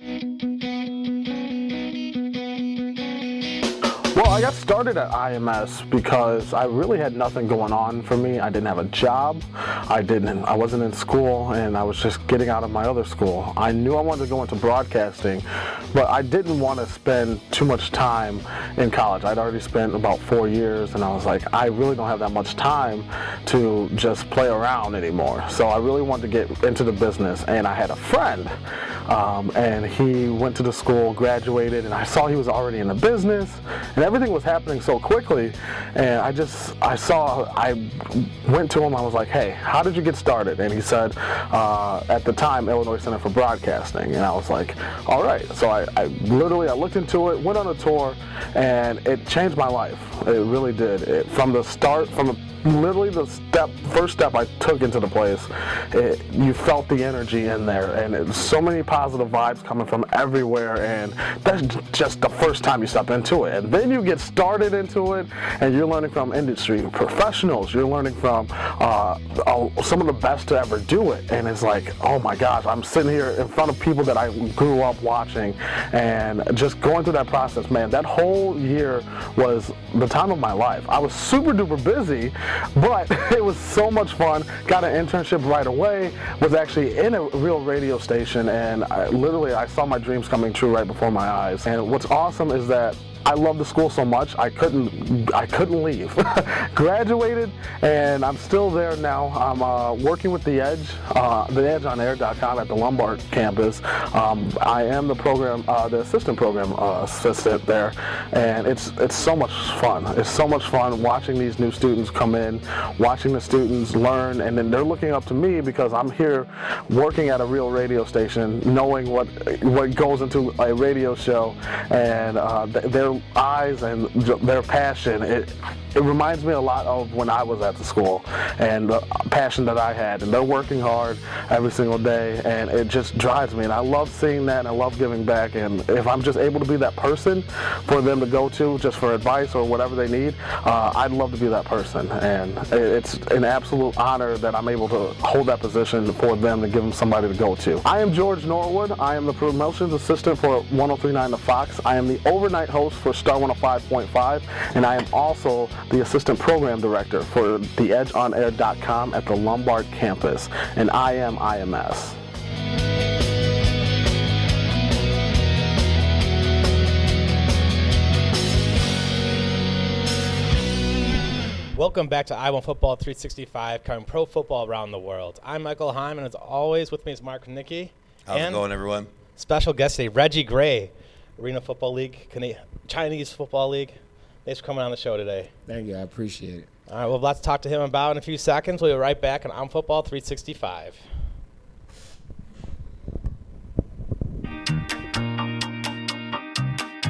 Well, I got started at IMS because I really had nothing going on for me. I didn't have a job. I wasn't in school, and I was just getting out of my other school. I knew I wanted to go into broadcasting, but I didn't want to spend too much time in college. I'd already spent about 4 years, and I was like, I really don't have that much time to just play around anymore. So I really wanted to get into the business, and I had a friend, and he went to the school, graduated, and I saw he was already in the business, and everything was happening so quickly, and I went to him, I was like, hey, how did you get started? And he said, at the time, Illinois Center for Broadcasting, and I was like, all right. So I looked into it, went on a tour, and it changed my life. It really did. From the first step I took into the place, you felt the energy in there, and so many positive vibes coming from everywhere, and that's just the first time you step into it. And then you get started into it, and you're learning from industry professionals, you're learning from some of the best to ever do it, and it's like, oh my gosh, I'm sitting here in front of people that I grew up watching, and just going through that process, man, that whole year was the time of my life. I was super duper busy, but it was so much fun. Got an internship right away, was actually in a real radio station, and I saw my dreams coming true right before my eyes. And what's awesome is that I love the school so much, I couldn't leave. Graduated, and I'm still there now. I'm working with The Edge, theedgeonair.com at the Lombard campus. I am the assistant program assistant there, and it's so much fun. It's so much fun watching these new students come in, watching the students learn, and then they're looking up to me because I'm here working at a real radio station, knowing what goes into a radio show, and their eyes and their passion, it reminds me a lot of when I was at the school and the passion that I had, and they're working hard every single day, and it just drives me, and I love seeing that, and I love giving back. And if I'm just able to be that person for them to go to just for advice or whatever they need, I'd love to be that person, and it's an absolute honor that I'm able to hold that position for them, to give them somebody to go to. I am George Norwood. I am the promotions assistant for 103.9 The Fox. I am the overnight host for Star 105.5, and I am also the assistant program director for theedgeonair.com at the Lombard campus, and I am IMS. Welcome back to I Want Football 365, covering pro football around the world. I'm Michael Heim, and as always, with me is Mark Nicky. How's it going, everyone? Special guest today, Reggie Gray, Arena Football League, Chinese Football League. Thanks for coming on the show today. Thank you. I appreciate it. All right, we'll have to talk to him about in a few seconds. We'll be right back on I'm Football 365.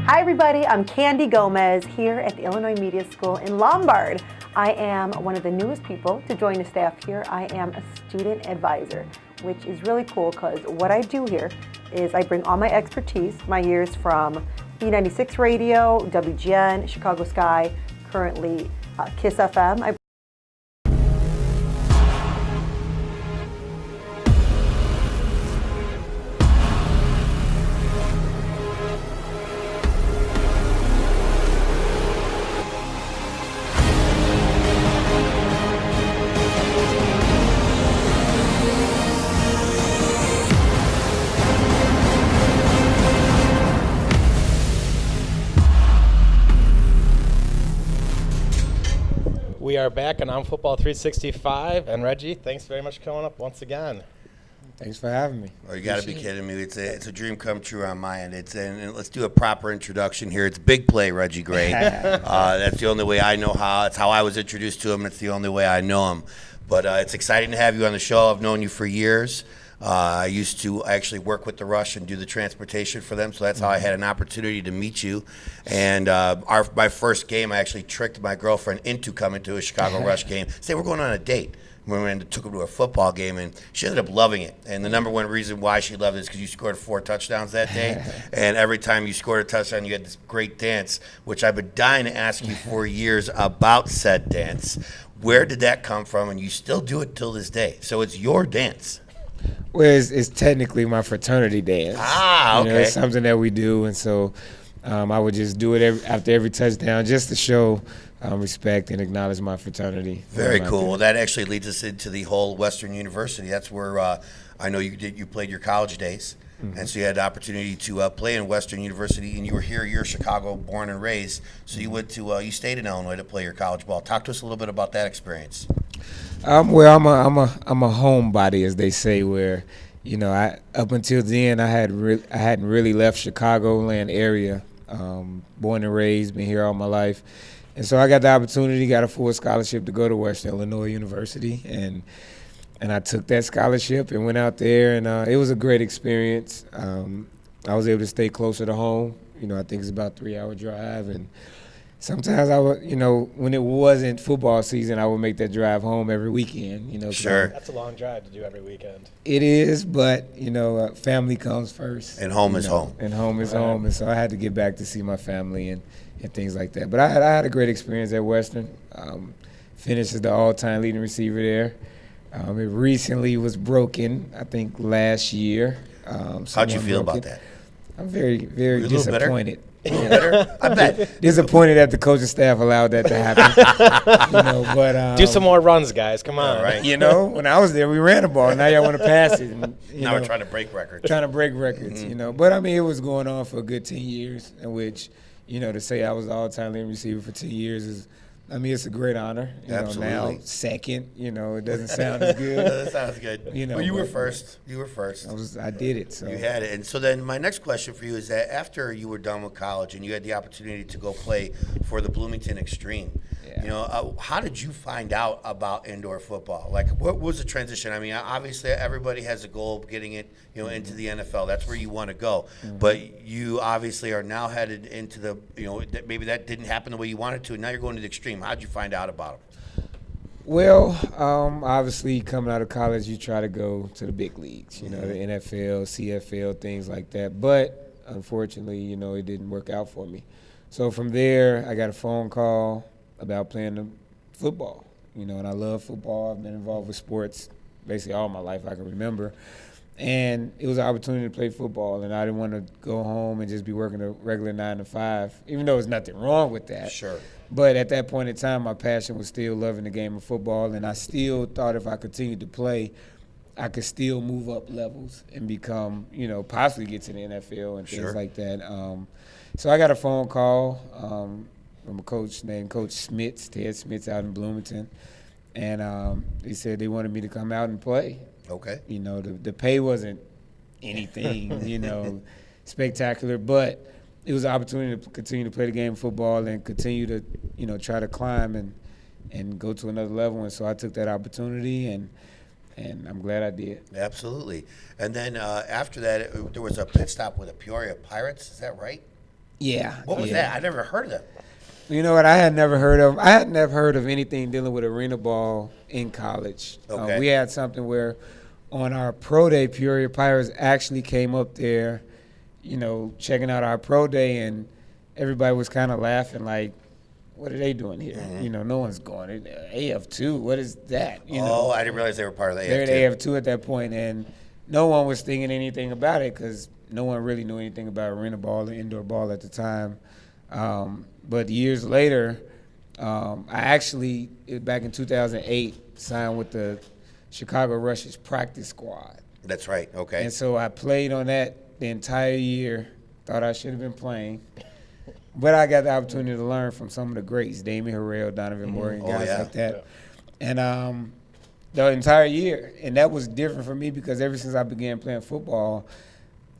Hi, everybody. I'm Candy Gomez here at the Illinois Media School in Lombard. I am one of the newest people to join the staff here. I am a student advisor, which is really cool because what I do here is I bring all my expertise, my years from B96 Radio, WGN, Chicago Sky, currently KISS FM. We are back on I'm Football 365, and Reggie, thanks very much for coming up once again. Thanks for having me. Oh, you got to be kidding me. It's a dream come true on my end. And let's do a proper introduction here. It's Big Play Reggie Gray. That's the only way I know how. It's how I was introduced to him. It's the only way I know him. But it's exciting to have you on the show. I've known you for years. I used to actually work with the Rush and do the transportation for them, so that's how I had an opportunity to meet you. And my first game, I actually tricked my girlfriend into coming to a Chicago Rush game. Say we're going on a date. We went and took her to a football game, and she ended up loving it. And the number one reason why she loved it is because you scored 4 touchdowns that day. And every time you scored a touchdown, you had this great dance, which I've been dying to ask you for years about said dance. Where did that come from? And you still do it till this day. So it's your dance. Well, it's technically my fraternity dance. Ah, okay. It's something that we do, and so I would just do it after every touchdown just to show respect and acknowledge my fraternity. Very cool. Well, that actually leads us into the whole Western University. That's where I know you played your college days, and so you had the opportunity to play in Western University, and you were here. You're Chicago born and raised, so you went to you stayed in Illinois to play your college ball. Talk to us a little bit about that experience. Well, I'm a homebody, as they say. Where, up until then, I hadn't really left Chicagoland area. Born and raised, been here all my life, and so I got the opportunity, got a full scholarship to go to Western Illinois University, and I took that scholarship and went out there, and it was a great experience. I was able to stay closer to home. I think it's about a 3-hour drive, and sometimes I would, when it wasn't football season, I would make that drive home every weekend. Sure. That's a long drive to do every weekend. It is, but family comes first. And home is home. And home is home, and so I had to get back to see my family and things like that. But I had a great experience at Western. Finished as the all-time leading receiver there. It recently was broken, I think, last year. How'd you feel about that? I'm very, very disappointed. Better? I bet. Disappointed that the coaching staff allowed that to happen. But Do some more runs, guys. Come on. All right. When I was there, we ran the ball. Now y'all want to pass it. And, Now we're trying to break records. Trying to break records, But, it was going on for a good 10 years, in which, to say I was the all-time leading receiver for 10 years is, it's a great honor. Absolutely. Now, second, it doesn't sound as good. That sounds good. Well, you were first. I did it. So You had it. And so then my next question for you is that after you were done with college and you had the opportunity to go play for the Bloomington Extreme, how did you find out about indoor football? Like, what was the transition? Obviously everybody has a goal of getting it, into the NFL. That's where you want to go. But you obviously are now headed into the, maybe that didn't happen the way you wanted to, and now you're going to the Extreme. How did you find out about it? Well, obviously coming out of college, you try to go to the big leagues, the NFL, CFL, things like that. But unfortunately, it didn't work out for me. So from there, I got a phone call about playing the football, and I love football. I've been involved with sports basically all my life I can remember. And it was an opportunity to play football, and I didn't want to go home and just be working a regular 9 to 5, even though there's nothing wrong with that. Sure. But at that point in time, my passion was still loving the game of football, and I still thought if I continued to play, I could still move up levels and become, possibly get to the NFL and things like that. So I got a phone call from a coach named Coach Smits, Ted Smits out in Bloomington, and he said they wanted me to come out and play. Okay. The pay wasn't anything, spectacular, but it was an opportunity to continue to play the game of football and continue to, try to climb and go to another level. And so I took that opportunity, and I'm glad I did. Absolutely. And then after that, there was a pit stop with the Peoria Pirates. Is that right? Yeah. What was that? I never heard of that. You know what? I had never heard of anything dealing with arena ball in college. Okay. We had something where on our pro day, Peoria Pirates actually came up there, checking out our pro day, and everybody was kind of laughing like, what are they doing here? Mm-hmm. No one's going. AF2, what is that? I didn't realize they were part of the AF2. They're at AF2 at that point, and no one was thinking anything about it because no one really knew anything about arena ball or indoor ball at the time. But years later, I actually, back in 2008, signed with the Chicago Rushers practice squad. That's right. Okay. And so I played on that the entire year. Thought I should have been playing. But I got the opportunity to learn from some of the greats, Damien Harrell, Donovan Morgan, guys like that. And the entire year. And that was different for me because ever since I began playing football,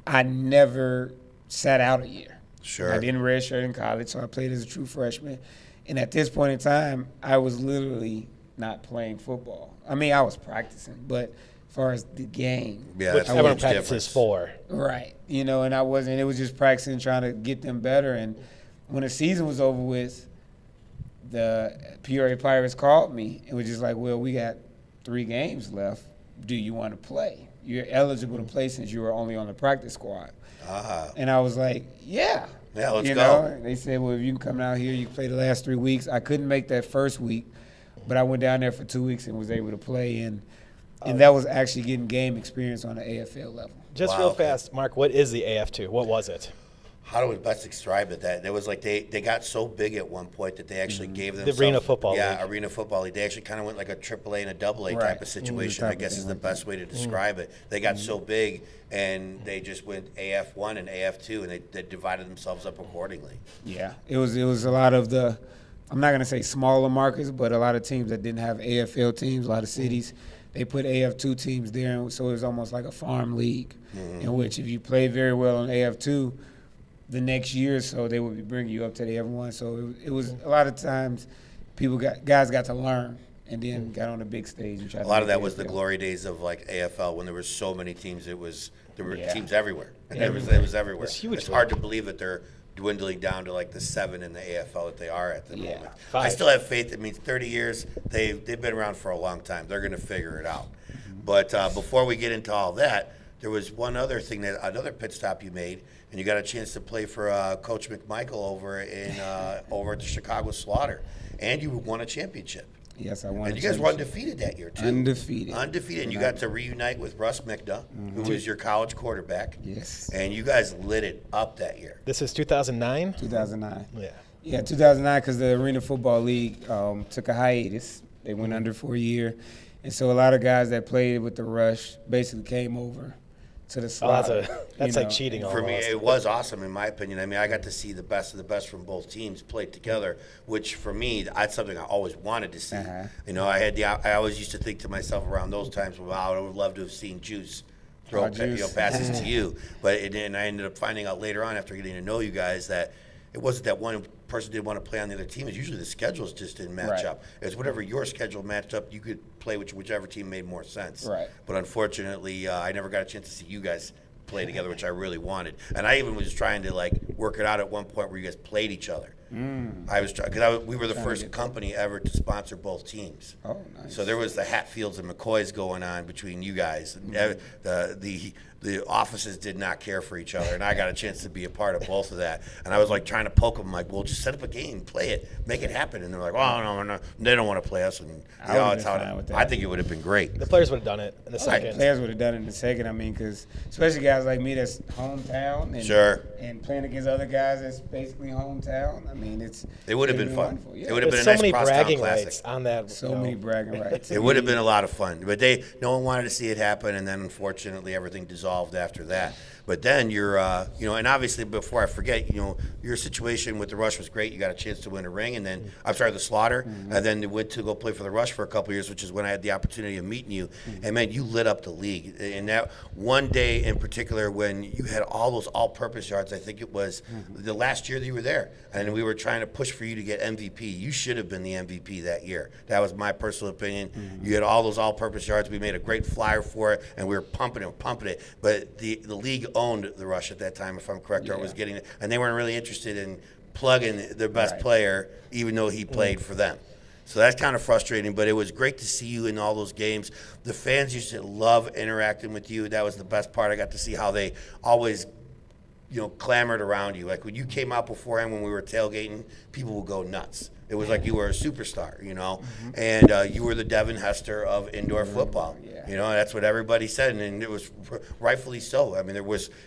I never sat out a year. Sure. I didn't redshirt in college, so I played as a true freshman. And at this point in time, I was literally not playing football. I was practicing, but as far as the game. Yeah, Which that's everyone huge practices difference. for. Right. And I wasn't. It was just practicing, trying to get them better. And when the season was over with, the Peoria Pirates called me and was just like, well, we got 3 games left. Do you want to play? You're eligible to play since you were only on the practice squad. And I was like, yeah. Yeah, let's go. And they said, well, if you can come out here, you can play the last 3 weeks. I couldn't make that first week, but I went down there for 2 weeks and was able to play. And And that was actually getting game experience on the AFL level. Just Wow, real okay. fast, Mark, what is the AF2? What was it? How do we best describe it? That it was like they got so big at one point that they actually gave themselves Arena Football Yeah, League. Arena Football League. They actually kind of went like a AAA and a AA Right. type of situation. type I of guess thing is the like best way to describe it. They got so big and they just went AF1 and AF2 and they divided themselves up accordingly. Yeah, it was a lot of the, I'm not gonna say smaller markets, but a lot of teams that didn't have AFL teams, a lot of cities, they put AF2 teams there, and so it was almost like a farm league, in which if you play very well on AF2, the next year or so they would be bringing you up to the AF1. So it was a lot of times guys got to learn and then got on the big stage and tried. A lot of that was the glory days of like AFL when there were so many teams. There were Yeah. teams everywhere. It was everywhere. It's huge It's hard to league. believe that they're dwindling down to like the 7 in the AFL that they are at the Yeah. moment. 5. I still have faith. It means 30 years. They've been around for a long time. They're going to figure it out. But before we get into all that, there was one other thing another pit stop you made, and you got a chance to play for Coach McMichael over at the Chicago Slaughter, and you won a championship. Yes, I won. And a you guys were championship. undefeated that year too. Undefeated. Undefeated, and you got to reunite with Russ Mikda, who was your college quarterback. Yes. And you guys lit it up that year. This is 2009? 2009. Yeah. Yeah, 2009, because the Arena Football League took a hiatus. They went under for a year. And so a lot of guys that played with the Rush basically came over to the Oh, Slaughter. that's you like know. cheating For me, almost. it was awesome, in my opinion. I mean, I got to see the best of the best from both teams played together, which for me, that's something I always wanted to see. Uh-huh. You know, I always used to think to myself around those times, wow, I would love to have seen Juice throw Juice. passes to you. But and I ended up finding out later on after getting to know you guys that it wasn't that one person didn't want to play on the other team. It's usually the schedules just didn't match Right. up. It's whatever your schedule matched up, you could play whichever team made more sense. Right. But unfortunately, I never got a chance to see you guys play together, which I really wanted. And I even was trying to like work it out at one point where you guys played each other. I was because we were the first company ever to sponsor both teams. Oh, nice. So there was the Hatfields and McCoys going on between you guys. The offices did not care for each other, and I got a chance to be a part of both of that. And I was like trying to poke them, like, well, just set up a game, play it, make it happen. And they're like, oh no, they don't want to play us. And I would've been fine with that. I think it would have been great. The players would have done it in the second. Players would have done it in the second. I mean, because especially guys like me that's hometown and, Sure. and playing against other guys that's basically hometown. I mean, It would have been it'd fun. wonderful. Yeah. It would have There's been so a nice many crosstown bragging classic. rights on that. so many bragging rights. It would have been a lot of fun, but no one wanted to see it happen, and then unfortunately everything dissolved after that. But then and obviously before I forget, your situation with the Rush was great. You got a chance to win a ring, and then the Slaughter, and then you went to go play for the Rush for a couple years, which is when I had the opportunity of meeting you. And man, you lit up the league. And that one day in particular, when you had all those all-purpose yards, I think it was the last year that you were there, and we were trying to push for you to get MVP. You should have been the MVP that year. That was my personal opinion. You had all those all-purpose yards. We made a great flyer for it, and we were pumping it. But the league owned the Rush at that time, if I'm correct, or was getting it, and they weren't really interested in plugging their best player, even though he played for them. So that's kind of frustrating, but it was great to see you in all those games. The fans used to love interacting with you. That was the best part. I got to see how they always clamored around you. Like when you came out beforehand when we were tailgating, people would go nuts. It was like you were a superstar, and you were the Devin Hester of indoor football. Yeah. That's what everybody said, and it was rightfully so. I mean,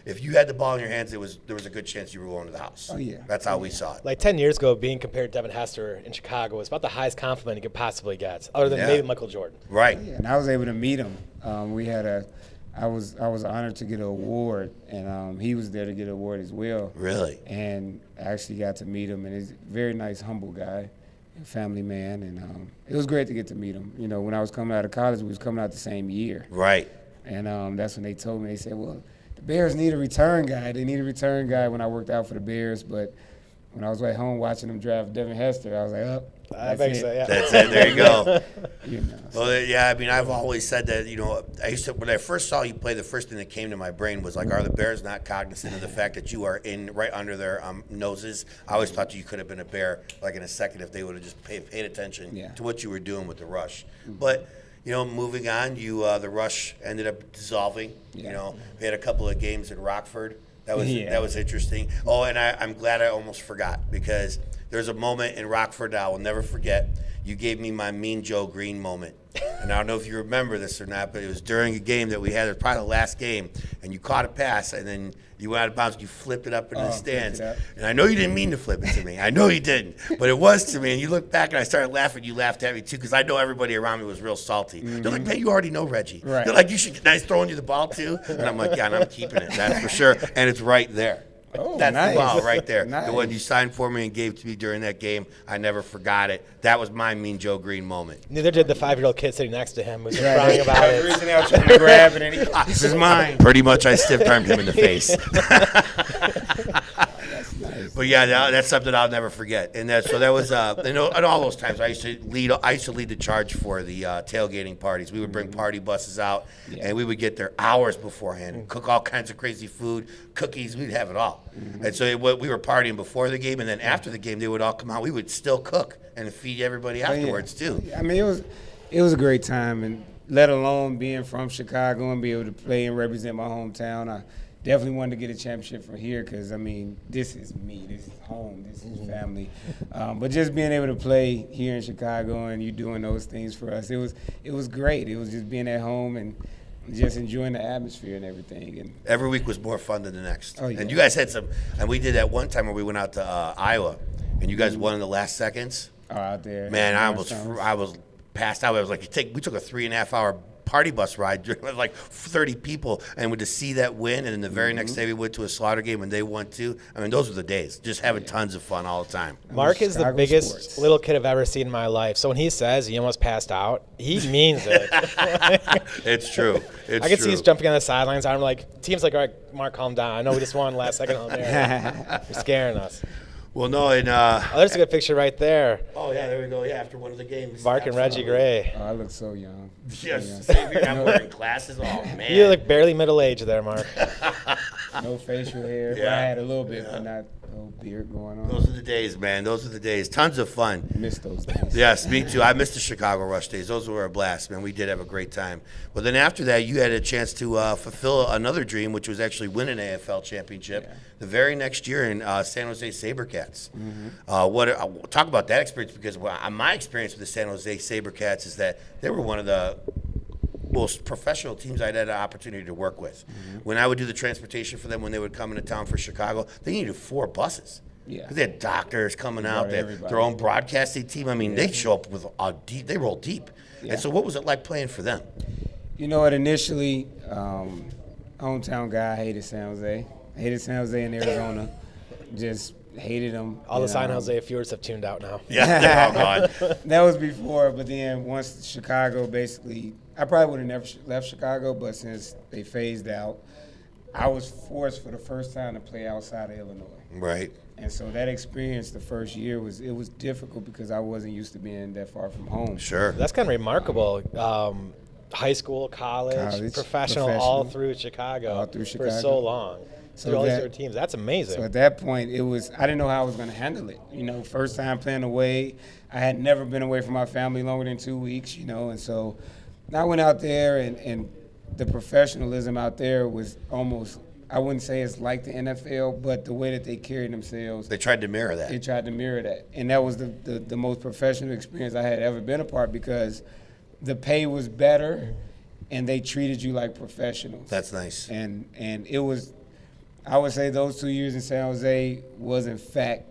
if you had the ball in your hands, there was a good chance you were going to the house. Oh, yeah. That's how we saw it. Like 10 years ago, being compared to Devin Hester in Chicago was about the highest compliment you could possibly get, other than Yeah. maybe Michael Jordan. Right. Yeah, and I was able to meet him. I was honored to get an award, and he was there to get an award as well. Really? And I actually got to meet him, and he's a very nice, humble guy, and family man, and it was great to get to meet him. When I was coming out of college, we was coming out the same year, Right. and that's when they told me, they said, well, the Bears need a return guy. They need a return guy when I worked out for the Bears, but when I was at home watching them draft Devin Hester, I was like, oh, I that's think it. so, yeah. That's it. There you go. So, Well, yeah, I mean, I've always said that, when I first saw you play, the first thing that came to my brain was like, are the Bears not cognizant of the fact that you are in right under their noses? I always thought you could have been a Bear like in a second if they would have just paid attention to what you were doing with the Rush. But, moving on, the Rush ended up dissolving. We had a couple of games in Rockford. That was interesting. Oh, and I'm glad I almost forgot because there's a moment in Rockford that I will never forget. you gave me my Mean Joe Green moment. And I don't know if you remember this or not, but it was during a game that we had. It was probably the last game, and you caught a pass, and then you went out of bounds. You flipped it up into the stands, and I know you didn't mean to flip it to me. I know you didn't, but it was to me. And you looked back, and I started laughing. You laughed at me too, because I know everybody around me was real salty. They're like, "Man, you already know Reggie." Right. They're like, "You should." Nice throwing you the ball too, and I'm like, "Yeah, and I'm keeping it. That's for sure." And it's right there. Oh, That's nice. the ball right there. Nice. The one you signed for me and gave to me during that game. I never forgot it. That was my Mean Joe Green moment. Neither did the 5-year-old kid sitting next to him who's crying about I was it. reaching out trying to grab it, and this is mine. Pretty much, I stiff-armed him in the face. But yeah, that's something I'll never forget. And that was and all those times I used to lead the charge for the tailgating parties. We would bring party buses out, and we would get there hours beforehand and cook all kinds of crazy food, cookies. We'd have it all. And so we were partying before the game, and then after the game, they would all come out. We would still cook and feed everybody afterwards too. I mean, it was a great time, and let alone being from Chicago and be able to play and represent my hometown. I definitely wanted to get a championship from here because, I mean, this is me. This is home. This is family. But just being able to play here in Chicago and you doing those things for us, it was great. It was just being at home and just enjoying the atmosphere and everything. And Every week was more fun than the next. Oh, yeah. And you guys had some, and we did that one time where we went out to Iowa, and you guys won in the last seconds. out there. Man, I was passed out. I was like, we took a 3.5 hour party bus ride with like 30 people, and to see that win, and then the very next day we went to a Slaughter game and they won too. I mean, those were the days. Just having tons of fun all the time. Mark is the Chicago biggest sports. little kid I've ever seen in my life. So when he says he almost passed out, he means it. It's true. It's I can see true. he's jumping on the sidelines. I'm like, team's like, all right, Mark, calm down. I know we just won last second on there. You're scaring us. Well, no, and Oh, there's a good picture right there. oh yeah, there we go. Yeah, after one of the games. Mark and Reggie Gray. Oh, I look so young. Yes, same here. I'm wearing glasses. Oh man. You look barely middle aged there, Mark. No facial hair. Yeah. I had a little bit, but not no beard going on. Those are the days, man. Those are the days. Tons of fun. Miss those days. Yes, me too. I missed the Chicago Rush days. Those were a blast, man. We did have a great time. But then after that, you had a chance to fulfill another dream, which was actually win an AFL championship the very next year in San Jose SaberCats. Talk about that experience, because my experience with the San Jose SaberCats is that they were one of the most professional teams I'd had an opportunity to work with. When I would do the transportation for them when they would come into town for Chicago, they needed 4 buses. Yeah. 'Cause they had doctors coming out, brought they had everybody. their own broadcasting team. I mean, they show up with they roll deep. Yeah. And so what was it like playing for them? You know what? Initially, hometown guy, hated San Jose. Hated San Jose in Arizona. Just hated them. All the San Jose viewers have tuned out now. Yeah, they're all gone. That was before, but then once Chicago basically, I probably would have never left Chicago, but since they phased out, I was forced for the first time to play outside of Illinois. Right. And so that experience the first year was difficult because I wasn't used to being that far from home. Sure. That's kind of remarkable. High school, college, professional, all through Chicago. All through For Chicago. so long. So Through all these that- different teams. That's amazing. So at that point, I didn't know how I was going to handle it. You know, first time playing away. I had never been away from my family longer than 2 weeks, you know, and so I went out there and the professionalism out there was almost, I wouldn't say it's like the NFL, but the way that they carried themselves, They tried to mirror they that. tried to mirror that. And that was the most professional experience I had ever been a part, because the pay was better and they treated you like professionals. That's nice. And it was, I would say those 2 years in San Jose was in fact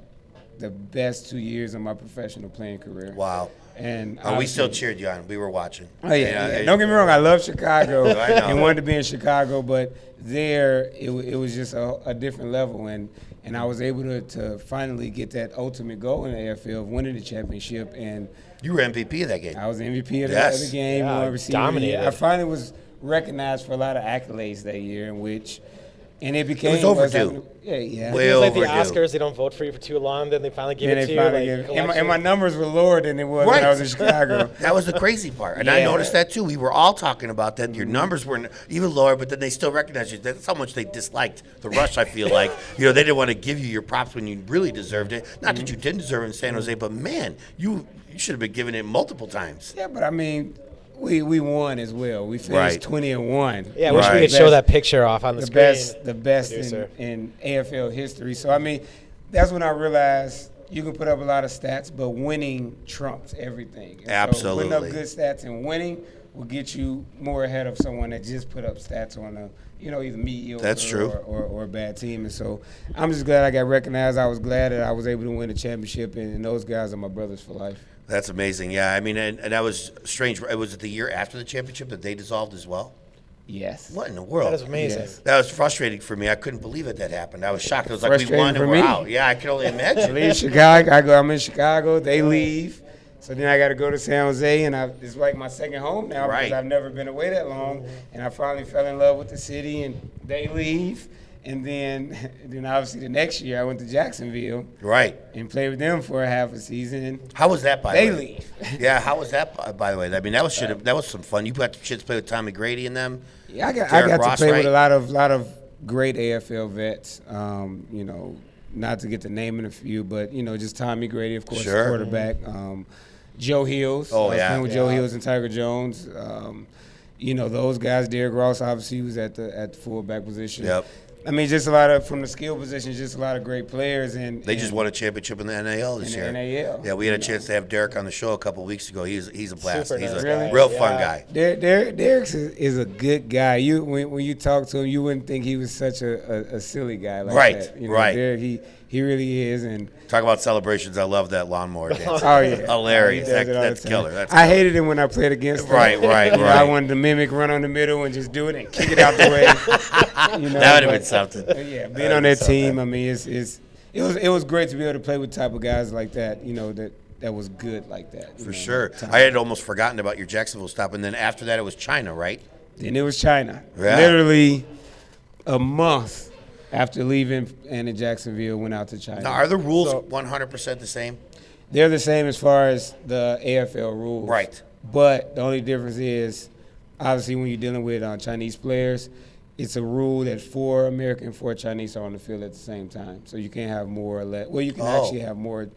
the best 2 years of my professional playing career. Wow. And We still obviously- cheered you on. We were watching. Oh yeah, And, Don't get me wrong. I love Chicago I know. and wanted to be in Chicago, but there it was just a different level, and I was able to finally get that ultimate goal in the AFL of winning the championship, and You were MVP of that game. I was MVP of the, Yes. of the game. Yeah, won receiver of the year. dominated. I finally was recognized for a lot of accolades that year, in which, and it became was overdue. having- Yeah. Way It's like the overdue. Oscars, they don't vote for you for too long, then they finally give Then it they to you. finally like, gave, and my collection. numbers were lower than it was when I was in Chicago. That was the crazy part. And I Yeah. noticed that too. We were all talking about that. Your numbers were even lower, but then they still recognized you. That's how much they disliked the Rush, I feel like. You know, they didn't want to give you your props when you really deserved it. Not that you didn't deserve it in San Jose, but man, you should have been given it multiple times. Yeah, but I mean, we won as well. We finished Right. 20-1. Yeah, I wish we Right. could show that picture off on the, the screen. best producer. in AFL history. So I mean, that's when I realized you can put up a lot of stats, but winning trumps everything. And Absolutely. So putting up good stats and winning will get you more ahead of someone that just put up stats on a, either mediocre That's true. or a bad team. And so I'm just glad I got recognized. I was glad that I was able to win a championship, and those guys are my brothers for life. That's amazing. Yeah, I mean, and that was strange. Was it the year after the championship that they dissolved as well? Yes. What in the world? That is amazing. Yes. That was frustrating for me. I couldn't believe that happened. I was shocked. It was like we Frustrating won and for we're me. out. Yeah, I can only I imagine. leave Chicago. I'm in Chicago. They leave. So then I got to go to San Jose, and it's like my second home now Right. because I've never been away that long. And I finally fell in love with the city, and they leave. And then obviously the next year I went to Jacksonville Right. and played with them for a half a season. And How was that, by They the way? leave. Yeah, how was that, by the way? I mean, that was some fun. You got the chance to play with Tommy Grady and them. Yeah, I got Derek to Ross, play right? with a lot of great AFL vets. Not to get the naming a few, but just Tommy Grady, of course, Sure. the quarterback. Joe Hills. Oh, I was yeah. playing with Joe Hills and Tiger Jones. Those guys. Derek Ross obviously was at the fullback position. Yep. I mean, just a lot of from the skill positions, just a lot of great players. And They just won a championship in the NAL this In year. the NAL. Yeah, we had a chance to have Derek on the show a couple weeks ago. He's a blast. Super He's nice a guy. real fun Yeah. guy. Derek is a good guy. When you talk to him, you wouldn't think he was such a silly guy like Right, that. right. Derek, he really is. And Talk about celebrations. I love that lawnmower dance. oh yeah, Hilarious. He does it all the That's time. killer. That's I hated it when I played against him. Right, right, You know, right. I wanted to mimic run on the middle and just do it and kick it out the way. That would have been something. Yeah, being on that team, I mean, it was great to be able to play with type of guys like that. That was good like that. For sure. I had almost forgotten about your Jacksonville stop, and then after that it was China, right? And it was China. Yeah. Literally a month after leaving and in Jacksonville, went out to China. Now, are the rules So- 100% the same? They're the same as far as the AFL rules. Right. But the only difference is, obviously, when you're dealing with Chinese players, it's a rule that 4 American and 4 Chinese are on the field at the same time. So you can't have more or less. Well, you can actually have more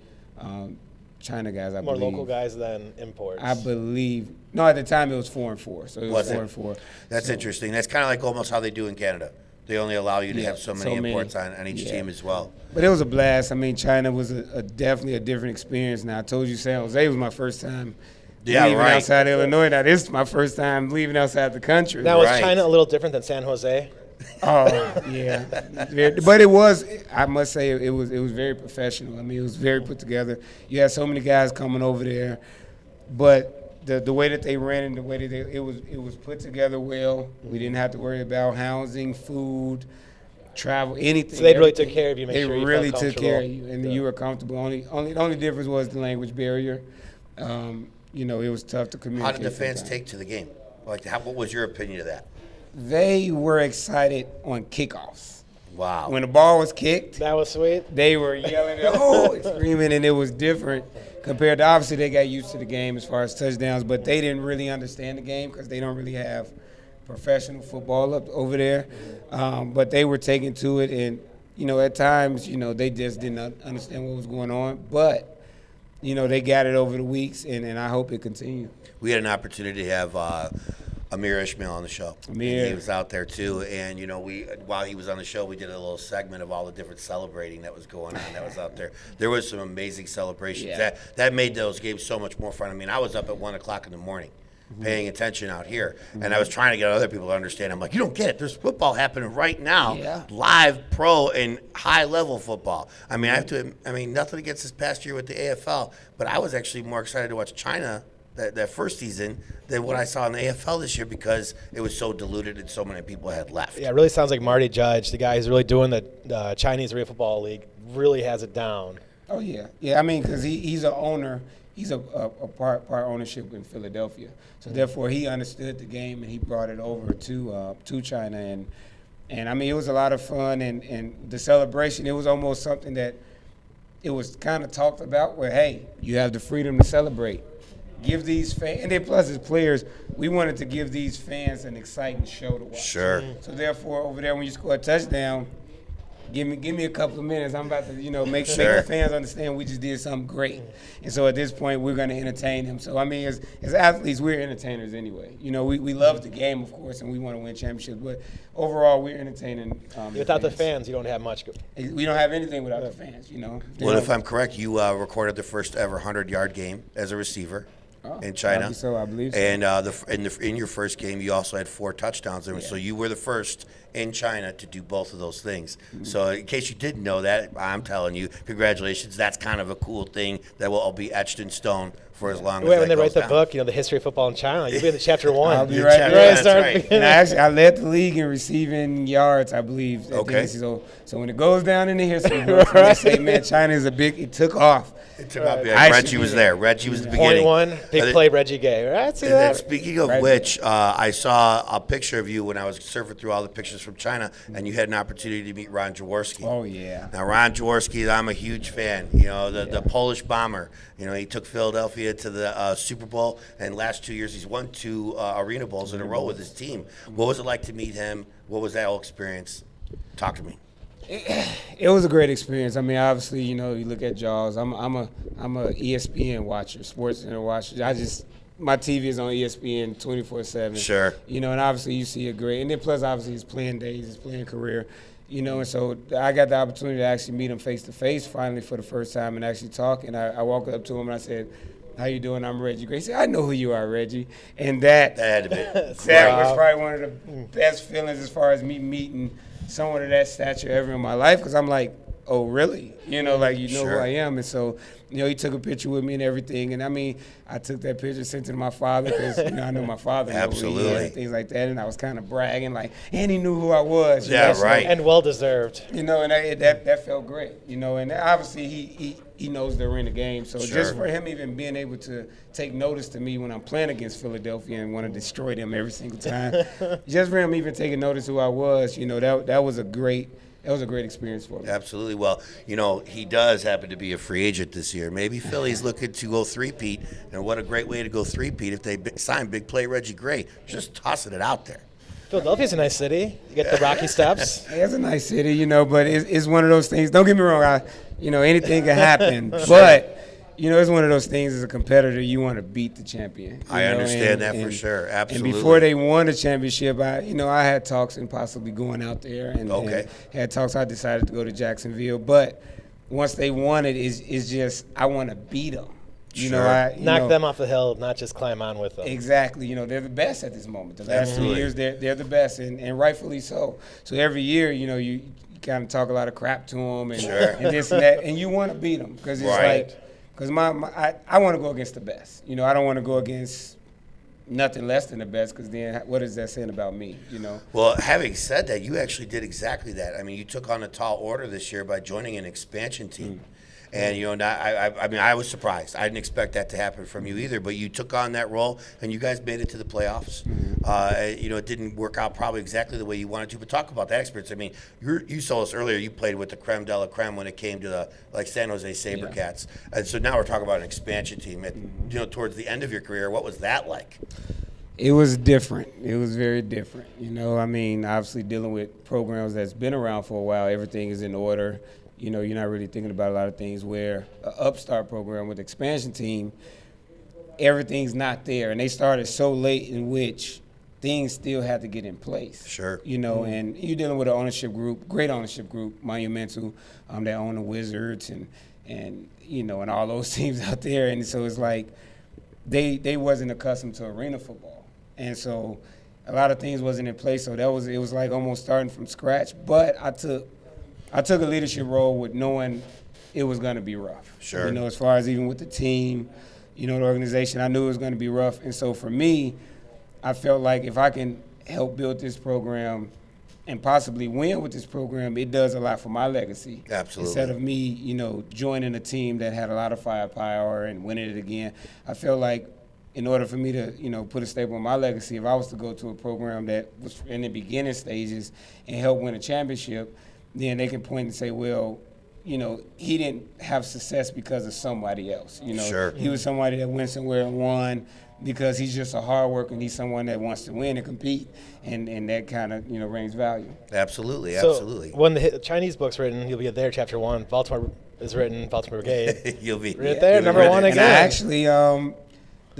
China guys, I More believe. local guys than imports. I believe. No, at the time it was 4 and 4. So it Was was it? 4 and 4. That's interesting. That's kind of like almost how they do in Canada. They only allow you to Yeah, have so many so many. imports on each Yeah. team as well. But it was a blast. I mean, China was definitely a different experience. Now, I told you San Jose was my first time Yeah, leaving right. outside Illinois. Now, this is my first time leaving outside the country. Now, was Right. China a little different than San Jose? Oh, yeah. But it was, I must say, it was very professional. I mean, it was very put together. You had so many guys coming over there. But the way that they ran and the way that it was put together well. We didn't have to worry about housing, food, travel, anything. So they really everything. took care of you, make They sure you really felt took care of comfortable. you, and you were comfortable. The only difference was the language barrier. It was tough to communicate. How did the fans sometimes. take to the game? Like, what was your opinion of that? They were excited on kickoffs. Wow. When the ball was kicked, That was sweet. they were yelling, oh, screaming, and it was different compared to, obviously, they got used to the game as far as touchdowns, but they didn't really understand the game because they don't really have professional football up over there. But they were taking to it, and, at times, they just didn't understand what was going on. But, they got it over the weeks, and I hope it continued. We had an opportunity to have Amir Ishmael on the show. Amir. And he was out there too, and while he was on the show, we did a little segment of all the different celebrating that was going on. That was out there. There was some amazing celebrations. Yeah. That made those games so much more fun. I mean, I was up at 1:00 in the morning, paying attention out here, and I was trying to get other people to understand. I'm like, you don't get it. There's football happening right now, Yeah. live pro and high level football. I mean, nothing against this past year with the AFL, but I was actually more excited to watch China that first season than what I saw in the AFL this year because it was so diluted and so many people had left. Yeah, it really sounds like Marty Judge, the guy who's really doing the Chinese Real Football League, really has it down. Oh yeah, yeah. I mean, because he's an owner. He's a part ownership in Philadelphia. So therefore, he understood the game and he brought it over to China. And I mean, it was a lot of fun. And the celebration, it was almost something that it was kind of talked about. Where hey, you have the freedom to celebrate. Give these fans, and then plus as players, we wanted to give these fans an exciting show to watch. Sure. So therefore, over there, when you score a touchdown, Give me a couple of minutes. I'm about to, make sure Sure. the fans understand we just did something great. And so at this point, we're going to entertain them. So, I mean, as athletes, we're entertainers anyway. We love the game, of course, and we want to win championships. But overall, we're entertaining. Without the fans, you don't have much. We don't have anything without the fans, Well, if I'm correct, you recorded the first ever 100-yard game as a receiver in China. I believe so. And in your first game, you also had 4 touchdowns. So you were the first in China to do both of those things. So in case you didn't know that, I'm telling you, congratulations. That's kind of a cool thing that will all be etched in stone for as long as When that they write goes the down. book, the history of football in China, you'll be in the chapter 1. I'll be You're right chapter- there. that's right. And I led the league in receiving yards, I believe. at Okay. the NCAA. So when it goes down in the history books, they say, man, China is it took off. It took off. I Reggie should was be there. Reggie was the beginning. Point 1, big And play, Reggie Gay. Right, see And then that? speaking of Right. which, I saw a picture of you when I was surfing through all the pictures from China, and you had an opportunity to meet Ron Jaworski. Oh, yeah. Now, Ron Jaworski, I'm a huge fan. The Polish bomber. He took Philadelphia to the Super Bowl, and last 2 years he's won 2 Arena Bowls in a row with his team. What was it like to meet him? What was that whole experience? Talk to me. It was a great experience. I mean, obviously, you look at Jaws. I'm a ESPN watcher, Sports Center watcher. My TV is on ESPN 24/7. Sure. And obviously you see a great, and then plus obviously his playing days, his playing career. And so I got the opportunity to actually meet him face to face finally for the first time and actually talk. And I walked up to him and I said, "How you doing? I'm Reggie Gray." He said, "I know who you are, Reggie." And that That had to be. that was probably one of the best feelings as far as me meeting someone of that stature ever in my life, because I'm like, oh, really? Sure. Who I am. And so, he took a picture with me and everything. And I mean, I took that picture, sent it to my father, because, I know my father. Absolutely. And things like that. And I was kind of bragging, and he knew who I was. Yeah, So, right. And well-deserved. and that felt great, and obviously he knows the arena game. So Sure. just for him even being able to take notice to me when I'm playing against Philadelphia and want to destroy them every single time, just for him even taking notice who I was, that was a great experience for me. Absolutely. Well, he does happen to be a free agent this year. Maybe Philly's looking to go three-peat, and what a great way to go three-peat if they sign big play Reggie Gray. Just tossing it out there. Philadelphia's a nice city. You get the Rocky Steps. Hey, it's a nice city, but it's one of those things. Don't get me wrong, anything can happen, but. It's one of those things as a competitor, you want to beat the champion. I understand that for sure. Absolutely. And before they won the championship, I had talks and possibly going out there. And had talks. I decided to go to Jacksonville. But once they won it's just, I want to beat them. Knock them off the hill, not just climb on with them. Exactly. They're the best at this moment. The last 2 Absolutely. years, they're the best, and rightfully so. So every year, you kind of talk a lot of crap to them and, Sure. and this and that, and you want to beat them because it's Right. like, because I want to go against the best. I don't want to go against nothing less than the best, because then what is that saying about me? Well, having said that, you actually did exactly that. I mean, you took on a tall order this year by joining an expansion team. And, I was surprised. I didn't expect that to happen from you either. But you took on that role, and you guys made it to the playoffs. It didn't work out probably exactly the way you wanted to. But talk about that experience. I mean, you told us earlier you played with the creme de la creme when it came to the San Jose SaberCats. And so now we're talking about an expansion team. Towards the end of your career, what was that like? It was different. It was very different. Obviously dealing with programs that's been around for a while, everything is in order. You're not really thinking about a lot of things, where an upstart program with expansion team, everything's not there. And they started so late in which things still had to get in place. Sure. And you're dealing with an ownership group, great ownership group, Monumental, that own the Wizards and all those teams out there. And so it's like they wasn't accustomed to arena football. And so a lot of things wasn't in place. So it was like almost starting from scratch. But I took a leadership role with knowing it was going to be rough. Sure. As far as even with the team, the organization, I knew it was going to be rough. And so for me, I felt like if I can help build this program and possibly win with this program, it does a lot for my legacy. Absolutely. Instead of me, joining a team that had a lot of firepower and winning it again, I felt like in order for me to, put a staple on my legacy, if I was to go to a program that was in the beginning stages and help win a championship, then they can point and say, well, you know, he didn't have success because of somebody else. You know, Sure. he was somebody that went somewhere and won because he's just a hard worker and he's someone that wants to win and compete, and that kind of, you know, brings value. Absolutely, So absolutely. when the Chinese book's written, you'll be there, chapter 1. Baltimore is written, Baltimore Brigade. You'll be Right there, you'll be number ready. one And again. I actually,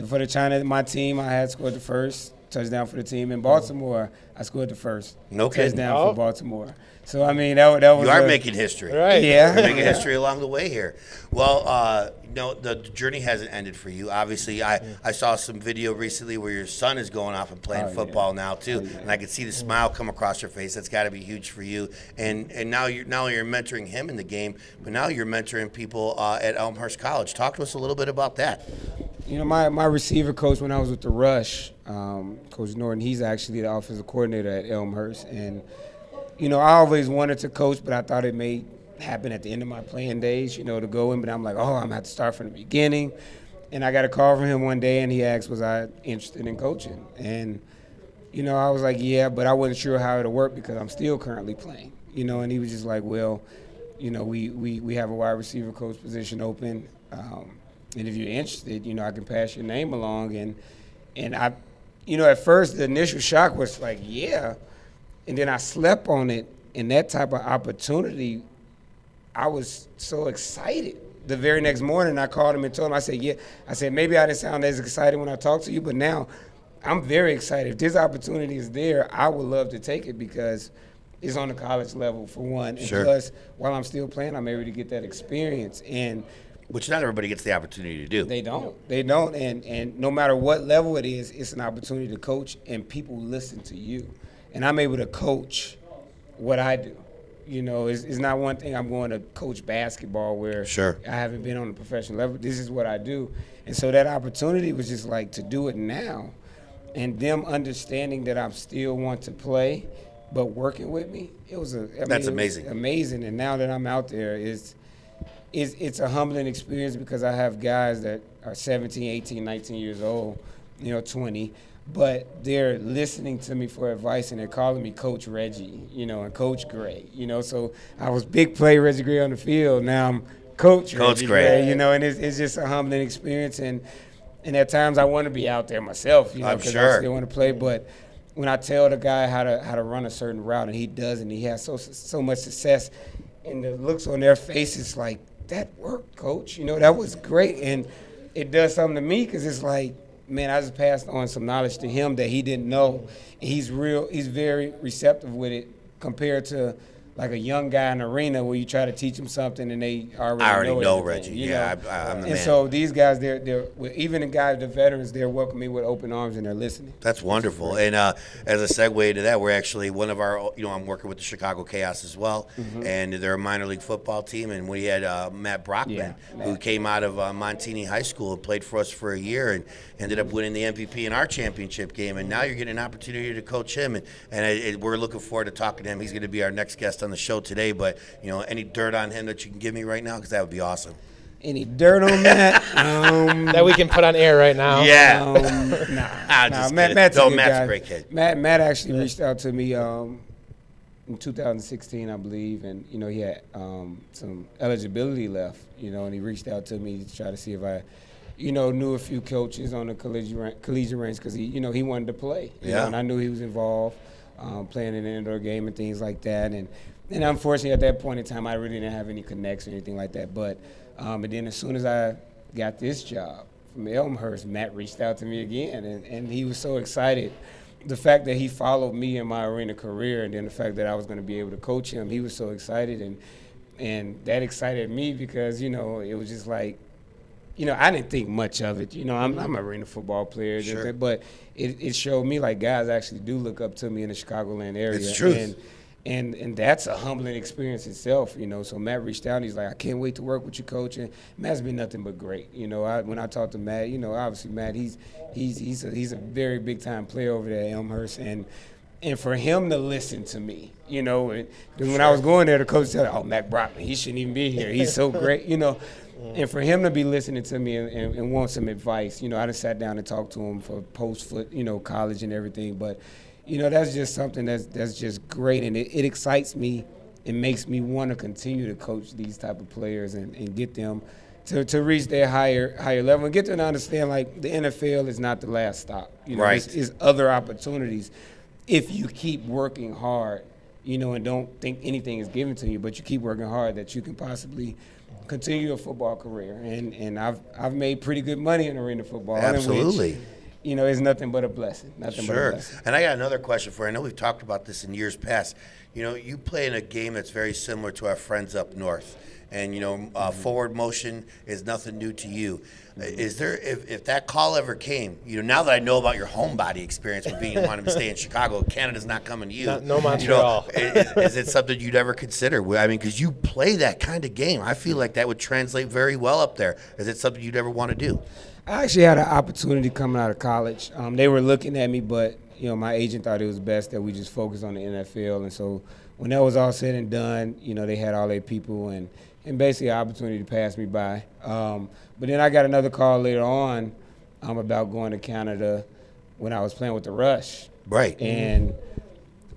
for the China, my team, I had scored the first touchdown for the team. In Baltimore, I scored the first No kidding. touchdown Oh. for Baltimore. So, I mean, that was You are making history. Right. Yeah. You're making history along the way here. Well, no, the journey hasn't ended for you. Obviously, I saw some video recently where your son is going off and playing Oh, yeah. football now too, Oh, yeah. and I could see the smile come across your face. That's got to be huge for you. And now you're mentoring him in the game, but now you're mentoring people at Elmhurst College. Talk to us a little bit about that. You know, my receiver coach when I was with the Rush, Coach Norton, he's actually the offensive coordinator at Elmhurst. And, you know, I always wanted to coach, but I thought it may happen at the end of my playing days, you know, to go in. But I'm like, I'm going to have to start from the beginning. And I got a call from him one day, and he asked, was I interested in coaching? And, you know, I was like, yeah, but I wasn't sure how it'll work because I'm still currently playing, you know. And he was just like, well, you know, we have a wide receiver coach position open. And if you're interested, you know, I can pass your name along. And I, you know, at first the initial shock was like, yeah. And then I slept on it. And that type of opportunity, I was so excited. The very next morning I called him and told him, I said, yeah. I said, maybe I didn't sound as excited when I talked to you, but now I'm very excited. If this opportunity is there, I would love to take it because it's on the college level, for one. And Sure. plus, while I'm still playing, I'm able to get that experience. And Which not everybody gets the opportunity to do. they don't. They don't. And no matter what level it is, it's an opportunity to coach, and people listen to you. And I'm able to coach what I do. You know, it's not one thing I'm going to coach basketball where Sure. I haven't been on a professional level. This is what I do. And so that opportunity was just like to do it now, and them understanding that I still want to play, but working with me, it was That's amazing. Amazing. And now that I'm out there, it's a humbling experience because I have guys that are 17, 18, 19 years old, you know, 20, but they're listening to me for advice and they're calling me Coach Reggie, you know, and Coach Gray, you know. So I was big play Reggie Gray on the field. Now I'm Coach Reggie Gray. you know, and it's just a humbling experience. And at times I want to be out there myself, you know, I'm because sure. I still want to play. But when I tell the guy how to run a certain route and he does, and he has so much success, and the looks on their faces like, that worked, coach. You know, that was great. And it does something to me because it's like, man, I just passed on some knowledge to him that he didn't know. He's very receptive with it compared to like a young guy in the arena where you try to teach them something and they already I already know everything, Reggie. you Yeah, know? I'm the And man. so these guys, they're even the guys, the veterans, they're welcoming me with open arms and they're listening. That's wonderful. And as a segue to that, we're actually one of our, you know, I'm working with the Chicago Chaos as well, and they're a minor league football team. And we had Matt Brockman, Yeah, who Matt. came out of Montini High School and played for us for a year and ended up winning the MVP in our championship game. And now you're getting an opportunity to coach him, and we're looking forward to talking to him. He's going to be our next guest on the show today. But you know, any dirt on him that you can give me right now, because that would be awesome. Any dirt on that? That we can put on air right now. Yeah. Nah, just Matt's kidding. a good Matt's guy. a great kid. Matt actually reached out to me in 2016, I believe, and you know he had some eligibility left, you know, and he reached out to me to try to see if I, you know, knew a few coaches on the collegiate range because he wanted to play, you know, and I knew he was involved playing in an indoor game and things like that, and unfortunately at that point in time I really didn't have any connects or anything like that, but and then as soon as I got this job from Elmhurst, Matt reached out to me again, and he was so excited. The fact that he followed me in my arena career, and then the fact that I was going to be able to coach him, he was so excited, and that excited me because, you know, it was just like, you know, I didn't think much of it. You know, I'm an arena football player, Sure. but it showed me like guys actually do look up to me in the Chicagoland area. It's truth. And that's a humbling experience itself, you know. So Matt reached out and he's like, I can't wait to work with you, coach. And Matt's been nothing but great. You know, when I talked to Matt, you know, obviously Matt, he's a very big time player over there at Elmhurst, and for him to listen to me, you know, and when I was going there, the coach said, "Oh, Matt Brockman, he shouldn't even be here. He's so great," you know. And for him to be listening to me and want some advice, you know, I just sat down and talked to him for post-foot, you know, college and everything, but. You know, that's just something that's just great, and it excites me it makes me want to continue to coach these type of players and get them to reach their higher level and get them to understand, like, the NFL is not the last stop. You know, Right. it's other opportunities if you keep working hard, you know, and don't think anything is given to you, but you keep working hard, that you can possibly continue your football career. And I've made pretty good money in arena football. Absolutely. In which, you know, it's nothing but a blessing. Nothing but a Sure. blessing. And I got another question for you. I know we've talked about this in years past. You know, you play in a game that's very similar to our friends up north. And, you know, forward motion is nothing new to you. Is there, if that call ever came, you know, now that I know about your homebody experience with being wanting to stay in Chicago, Canada's not coming to you. No Montreal. You know, is it something you'd ever consider? I mean, because you play that kind of game. I feel like that would translate very well up there. Is it something you'd ever want to do? I actually had an opportunity coming out of college. They were looking at me, but, you know, my agent thought it was best that we just focus on the NFL. And so when that was all said and done, you know, they had all their people and basically an opportunity to pass me by. But then I got another call later on about going to Canada when I was playing with the Rush. Right. And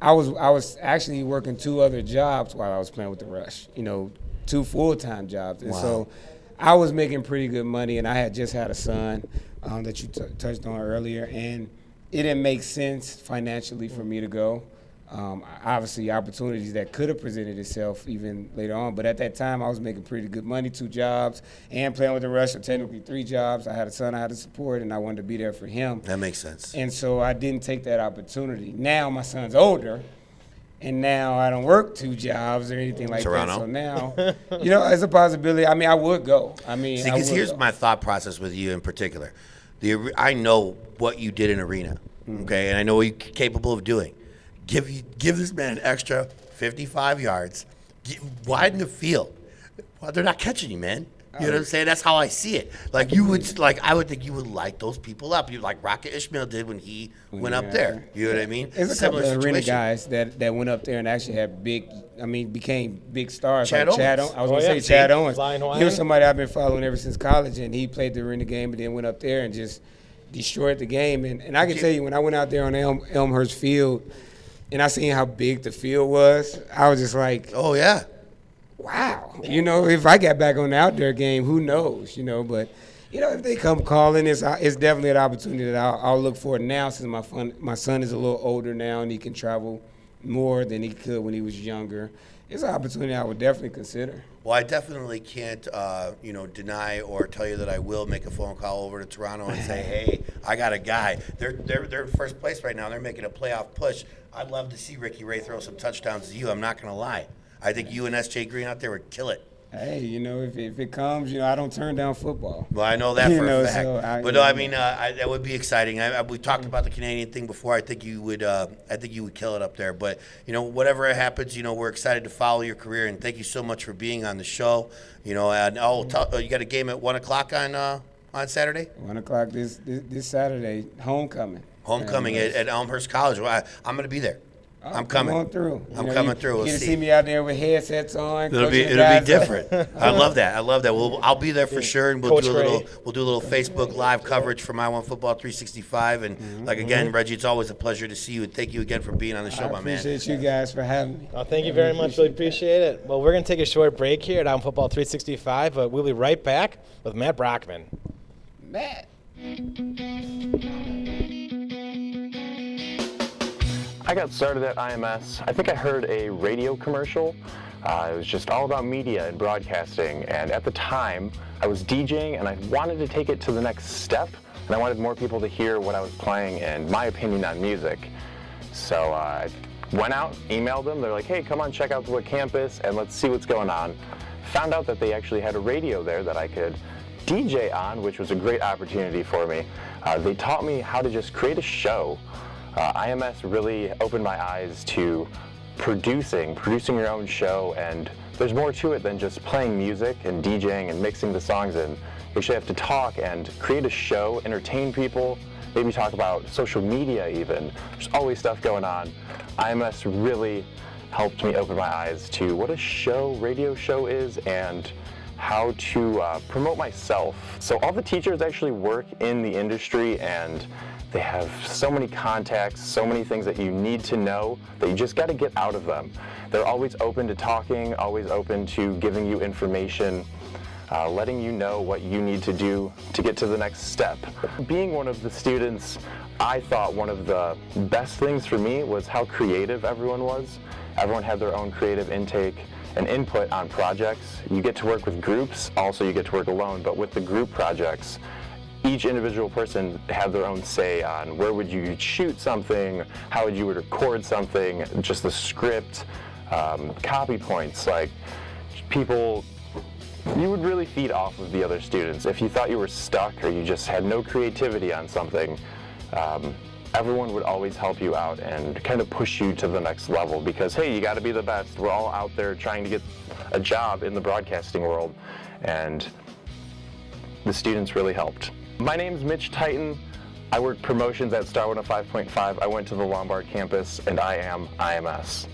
I was actually working 2 other jobs while I was playing with the Rush, you know, 2 full-time jobs. And so I was making pretty good money, and I had just had a son that you touched on earlier, and it didn't make sense financially for me to go. Obviously, opportunities that could have presented itself even later on, but at that time, I was making pretty good money, 2 jobs, and playing with the Rush, so technically 3 jobs. I had a son I had to support, and I wanted to be there for him. That makes sense. And so I didn't take that opportunity. Now my son's older, and now I don't work 2 jobs or anything like Toronto. that. So now, you know, it's a possibility. I mean, I would go. I mean, See, because here's my thought process with you in particular. I know what you did in arena, okay, and I know what you're capable of doing. Give this man an extra 55 yards, widen the field. Well, they're not catching you, man. You know what I'm saying? That's how I see it. Like you would, like I would think you would light those people up. You like Rocket Ishmael did when he went up there. You know what I mean? There's a couple Similar of arena situation. guys that went up there and actually had became big stars. Chad like Chad Owens. I was going to say See? Chad Owens. Lion He Hawaiian. was somebody I've been following ever since college, and he played the arena game and then went up there and just destroyed the game. And I can tell you, when I went out there on Elmhurst Field and I seen how big the field was, I was just like, Oh yeah. wow. You know, if I got back on the outdoor game, who knows, you know. But, you know, if they come calling, it's definitely an opportunity that I'll look for now, since my son is a little older now and he can travel more than he could when he was younger. It's an opportunity I would definitely consider. Well, I definitely can't, deny or tell you that I will make a phone call over to Toronto and say, hey, I got a guy. They're in first place right now. They're making a playoff push. I'd love to see Ricky Ray throw some touchdowns to you. I'm not going to lie. I think you and S.J. Green out there would kill it. Hey, you know, if it comes, you know, I don't turn down football. Well, I know that You for know, a fact. so that would be exciting. We talked about the Canadian thing before. I think you would. I think you would kill it up there. But you know, whatever happens, you know, we're excited to follow your career, and thank you so much for being on the show. You know, and you got a game at 1:00 on Saturday. 1:00 this Saturday, homecoming. Homecoming at Elmhurst College. Well, I'm going to be there. I'm coming. Come on through. I'm coming through. We'll You get to see. see me out there with headsets on. It'll be coaching guys up. different. I love that. I'll be there for sure, and we'll Coach do a Gray. little Facebook live coverage from I Want Football 365. And like again, Reggie, it's always a pleasure to see you, and thank you again for being on the show, I my man. appreciate you guys for having me. Oh, thank you very much. Really appreciate it. Well, we're going to take a short break here at Out Football 365, but we'll be right back with Matt Brockman. Matt. I got started at IMS. I think I heard a radio commercial. It was just all about media and broadcasting. And at the time, I was DJing and I wanted to take it to the next step. And I wanted more people to hear what I was playing and my opinion on music. So I went out, emailed them. They're like, hey, come on, check out the campus and let's see what's going on. Found out that they actually had a radio there that I could DJ on, which was a great opportunity for me. They taught me how to just create a show. IMS really opened my eyes to producing your own show, and there's more to it than just playing music and DJing and mixing the songs in. You actually have to talk and create a show, entertain people, maybe talk about social media even. There's always stuff going on. IMS really helped me open my eyes to what a radio show is and how to promote myself. So all the teachers actually work in the industry, and They have so many contacts, so many things that you need to know that you just got to get out of them. They're always open to talking, always open to giving you information, letting you know what you need to do to get to the next step. Being one of the students, I thought one of the best things for me was how creative everyone was. Everyone had their own creative intake and input on projects. You get to work with groups, also you get to work alone, but with the group projects, each individual person had their own say on where would you shoot something, how would you record something, just the script, copy points. Like, people, you would really feed off of the other students. If you thought you were stuck or you just had no creativity on something, everyone would always help you out and kind of push you to the next level because, hey, you got to be the best. We're all out there trying to get a job in the broadcasting world, and the students really helped. My name's Mitch Titan. I work promotions at Star 105.5. I went to the Lombard campus, and I am IMS.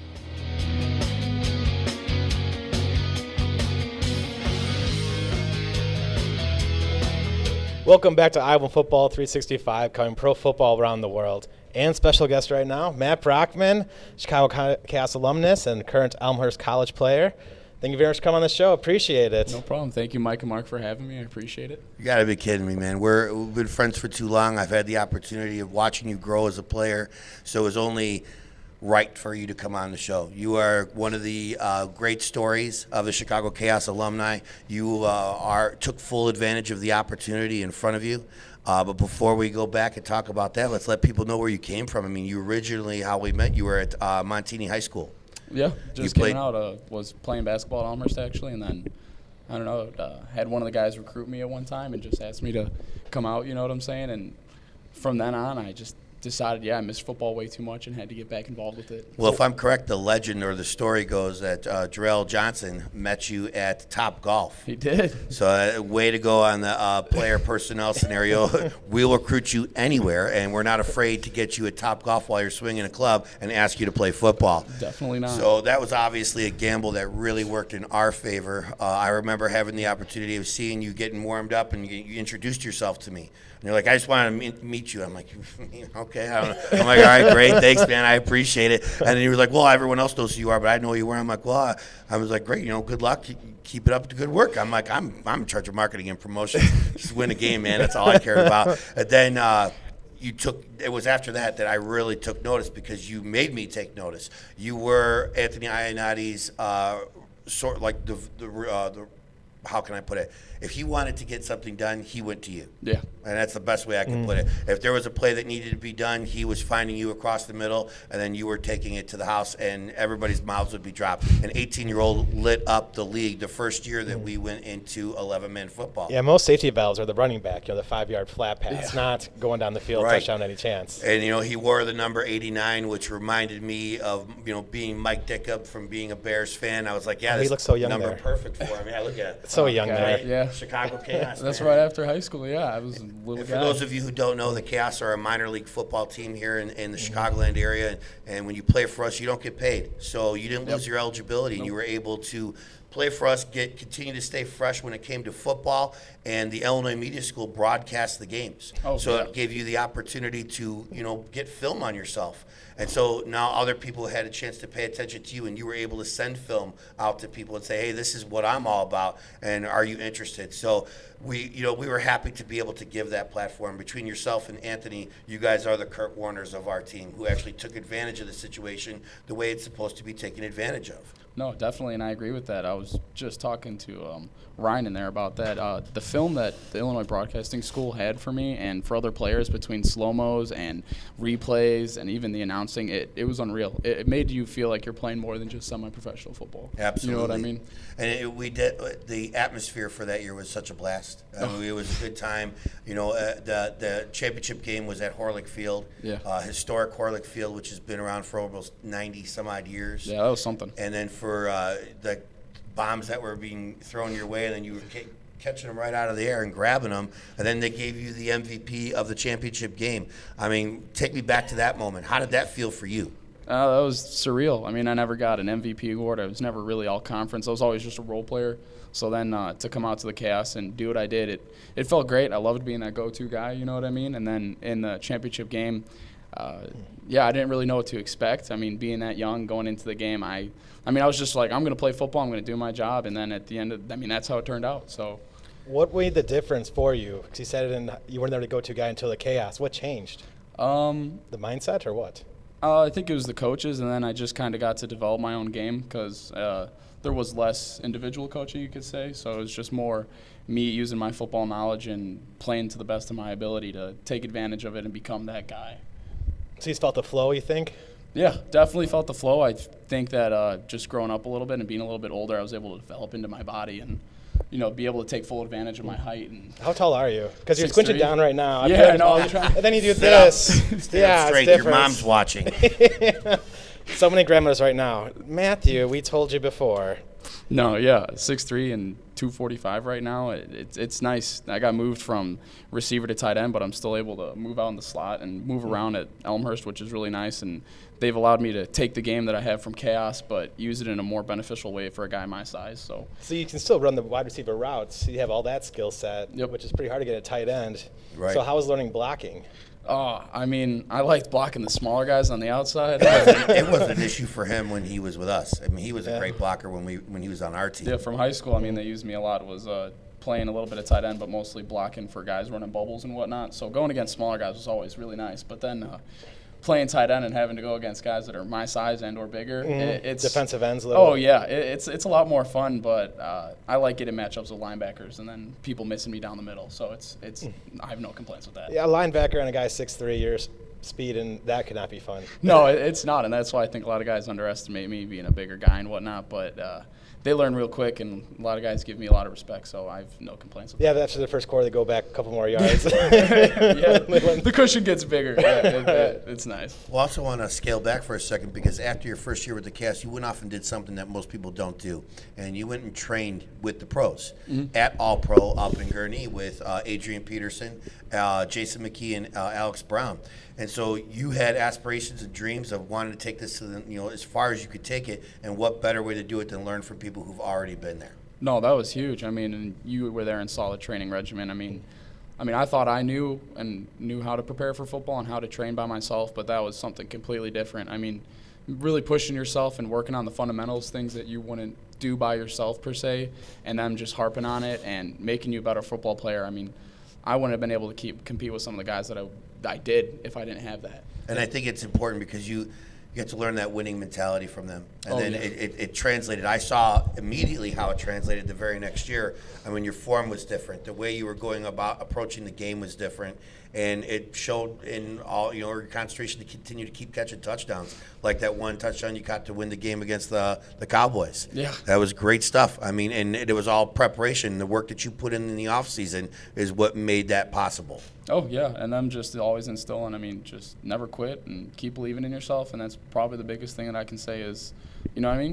Welcome back to Iowa Football 365, covering pro football around the world. And special guest right now, Matt Brockman, Chicago Chaos alumnus and current Elmhurst College player. Thank you very much for coming on the show. Appreciate it. No problem. Thank you, Mike and Mark, for having me. I appreciate it. You got to be kidding me, man. We've been friends for too long. I've had the opportunity of watching you grow as a player, so it was only right for you to come on the show. You are one of the great stories of the Chicago Chaos alumni. You took full advantage of the opportunity in front of you. But before we go back and talk about that, let's let people know where you came from. I mean, you originally, how we met, you were at Montini High School. Yeah, just came out, was playing basketball at Elmhurst, actually, and then, I don't know, had one of the guys recruit me at one time and just asked me to come out, you know what I'm saying? And from then on, I just decided, I missed football way too much and had to get back involved with it. Well, if I'm correct, the legend or the story goes that Jarrell Johnson met you at Top Golf. He did. So way to go on the player personnel scenario. We'll recruit you anywhere, and we're not afraid to get you at Top Golf while you're swinging a club and ask you to play football. Definitely not. So that was obviously a gamble that really worked in our favor. I remember having the opportunity of seeing you getting warmed up, and you introduced yourself to me. And you're like, I just wanted to meet you. I'm like, okay. I'm like, all right, great. Thanks, man. I appreciate it. And then you were like, well, everyone else knows who you are, but I know who you were. I'm like, well, I was like, great. Good luck. Keep it up to good work. I'm like, I'm in charge of marketing and promotion. Just win a game, man. That's all I cared about. And then it was after that I really took notice because you made me take notice. You were Anthony Ionati's sort of like the how can I put it? If he wanted to get something done, he went to you. Yeah. And that's the best way I can put it. If there was a play that needed to be done, he was finding you across the middle, and then you were taking it to the house, and everybody's mouths would be dropped. An 18-year-old lit up the league the first year that we went into 11-man football. Yeah, most safety valves are the running back, the 5-yard flat pass, not going down the field, Right. touchdown any chance. And, he wore the number 89, which reminded me of, being Mike Dickup from being a Bears fan. I was like, yeah, he this looks so young number there. perfect for him. Yeah, look at it. So young there. Yeah. Chicago Chaos. That's man. right after high school, I was a little And guy. for those of you who don't know, the Chaos are a minor league football team here in the Chicagoland area, and when you play for us, you don't get paid. So you didn't lose your eligibility, and you were able to play for us, continue to stay fresh when it came to football, and the Illinois Media School broadcast the games. It gave you the opportunity to, get film on yourself. And so now other people had a chance to pay attention to you, and you were able to send film out to people and say, hey, this is what I'm all about, and are you interested? So we were happy to be able to give that platform. Between yourself and Anthony, you guys are the Kurt Warners of our team who actually took advantage of the situation the way it's supposed to be taken advantage of. No, definitely, and I agree with that. I was just talking to Ryan in there about that. The film that the Illinois Broadcasting School had for me and for other players between slow-mos and replays and even the announcing, it was unreal. It made you feel like you're playing more than just semi-professional football. Absolutely. You know what I mean? And we did. The atmosphere for that year was such a blast. It was a good time. The championship game was at Horlick Field, historic Horlick Field, which has been around for almost 90 some odd years. Yeah, that was something. And then for the bombs that were being thrown your way, and then you were catching them right out of the air and grabbing them, and then they gave you the MVP of the championship game. I mean, take me back to that moment. How did that feel for you? That was surreal. I mean, I never got an MVP award. I was never really all conference. I was always just a role player. So then to come out to the Chaos and do what I did, it felt great. I loved being that go-to guy, you know what I mean? And then in the championship game, I didn't really know what to expect. I mean, being that young, going into the game, I was just like, I'm going to play football. I'm going to do my job. And then at the end, that's how it turned out. So, what made the difference for you? Because you said you weren't there to go-to guy until the Chaos. What changed? The mindset or what? I think it was the coaches, and then I just kind of got to develop my own game because there was less individual coaching, you could say. So it was just more me using my football knowledge and playing to the best of my ability to take advantage of it and become that guy. So you felt the flow, you think? Yeah, definitely felt the flow. I think that just growing up a little bit and being a little bit older, I was able to develop into my body and be able to take full advantage of my height. And how tall are you? Because you're 6'3". squinting down right now. Yeah, I know. And then you do this. Stay up straight. Your mom's watching. So many grandmothers right now. Matthew, we told you before. No, yeah, 6'3" and 245 right now. It's nice. I got moved from receiver to tight end, but I'm still able to move out in the slot and move around at Elmhurst, which is really nice. And they've allowed me to take the game that I have from Chaos, but use it in a more beneficial way for a guy my size. So you can still run the wide receiver routes. You have all that skill set, Yep. which is pretty hard to get at tight end. Right. So how was learning blocking? Oh, I mean, I liked blocking the smaller guys on the outside. It wasn't an issue for him when he was with us. I mean, he was a great blocker when he was on our team. Yeah, from high school, I mean, they used me a lot. Was playing a little bit of tight end, but mostly blocking for guys running bubbles and whatnot. So going against smaller guys was always really nice. But then playing tight end and having to go against guys that are my size and or bigger, it's defensive ends a little. Oh yeah, it's a lot more fun. But I like getting matchups with linebackers and then people missing me down the middle. So it's I have no complaints with that. Yeah, a linebacker and a guy 6'3", your speed, and that could not be fun. No, it's not, and that's why I think a lot of guys underestimate me being a bigger guy and whatnot. But they learn real quick, and a lot of guys give me a lot of respect, so I have no complaints with that. Yeah, after the first quarter, they go back a couple more yards. Yeah, the cushion gets bigger. Yeah, it's nice. Well, I also want to scale back for a second because after your first year with the Cast, you went off and did something that most people don't do, and you went and trained with the pros at All Pro up in Gurnee with Adrian Peterson, Jason McKee, and Alex Brown. And so you had aspirations and dreams of wanting to take this to the, as far as you could take it, and what better way to do it than learn from people who've already been there? No, that was huge. I mean, and you were there in solid training regimen. I mean, I thought I knew how to prepare for football and how to train by myself, but that was something completely different. I mean, really pushing yourself and working on the fundamentals, things that you wouldn't do by yourself per se, and them just harping on it and making you a better football player. I mean, I wouldn't have been able to compete with some of the guys that I did if I didn't have that. And I think it's important because you get to learn that winning mentality from them. And then it translated. I saw immediately how it translated the very next year. I mean, your form was different. The way you were going about approaching the game was different. And it showed in all, your concentration to continue to keep catching touchdowns, like that one touchdown you got to win the game against the Cowboys. Yeah. That was great stuff. I mean, and it was all preparation. The work that you put in the offseason is what made that possible. Oh, yeah, and them just always instilling, just never quit and keep believing in yourself, and that's probably the biggest thing that I can say is,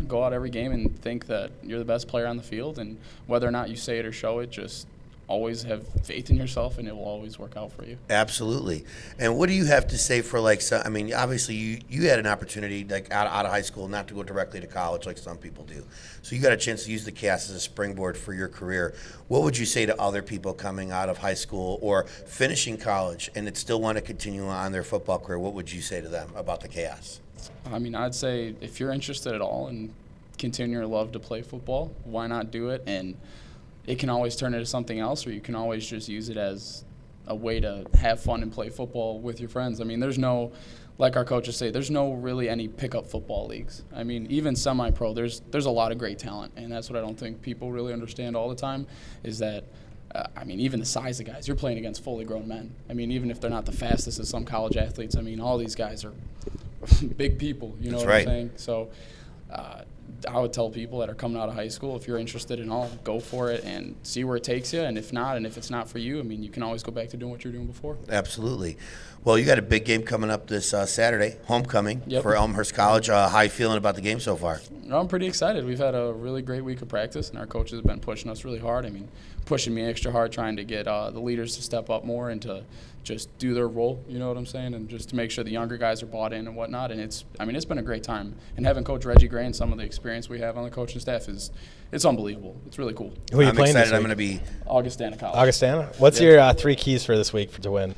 go out every game and think that you're the best player on the field, and whether or not you say it or show it, just always have faith in yourself, and it will always work out for you. Absolutely. And what do you have to say for obviously you had an opportunity out of high school not to go directly to college like some people do. So you got a chance to use the Cast as a springboard for your career. What would you say to other people coming out of high school or finishing college and that still want to continue on their football career? What would you say to them about the Cast? I'd say if you're interested at all and continue your love to play football, why not do it? And it can always turn into something else, or you can always just use it as a way to have fun and play football with your friends. There's no, like our coaches say, there's no really any pickup football leagues. Even semi-pro, there's a lot of great talent, and that's what I don't think people really understand all the time is that, even the size of guys, you're playing against fully grown men. Even if they're not the fastest as some college athletes, all these guys are big people, you know That's what right. I'm saying? So I would tell people that are coming out of high school, if you're interested in all, go for it and see where it takes you. And if not, and if it's not for you, I mean, you can always go back to doing what you're doing before. Absolutely. Well, you got a big game coming up this Saturday, homecoming for Elmhurst College. How you feeling about the game so far? I'm pretty excited. We've had a really great week of practice, and our coaches have been pushing us really hard. I mean, pushing me extra hard, trying to get the leaders to step up more and to just do their role, you know what I'm saying, and just to make sure the younger guys are bought in and whatnot. And it's been a great time. And having Coach Reggie Gray and some of the experience we have on the coaching staff it's unbelievable. It's really cool. Who are you playing excited. this I'm week? going to be Augustana College. Augustana? What's your 3 keys for this week to win?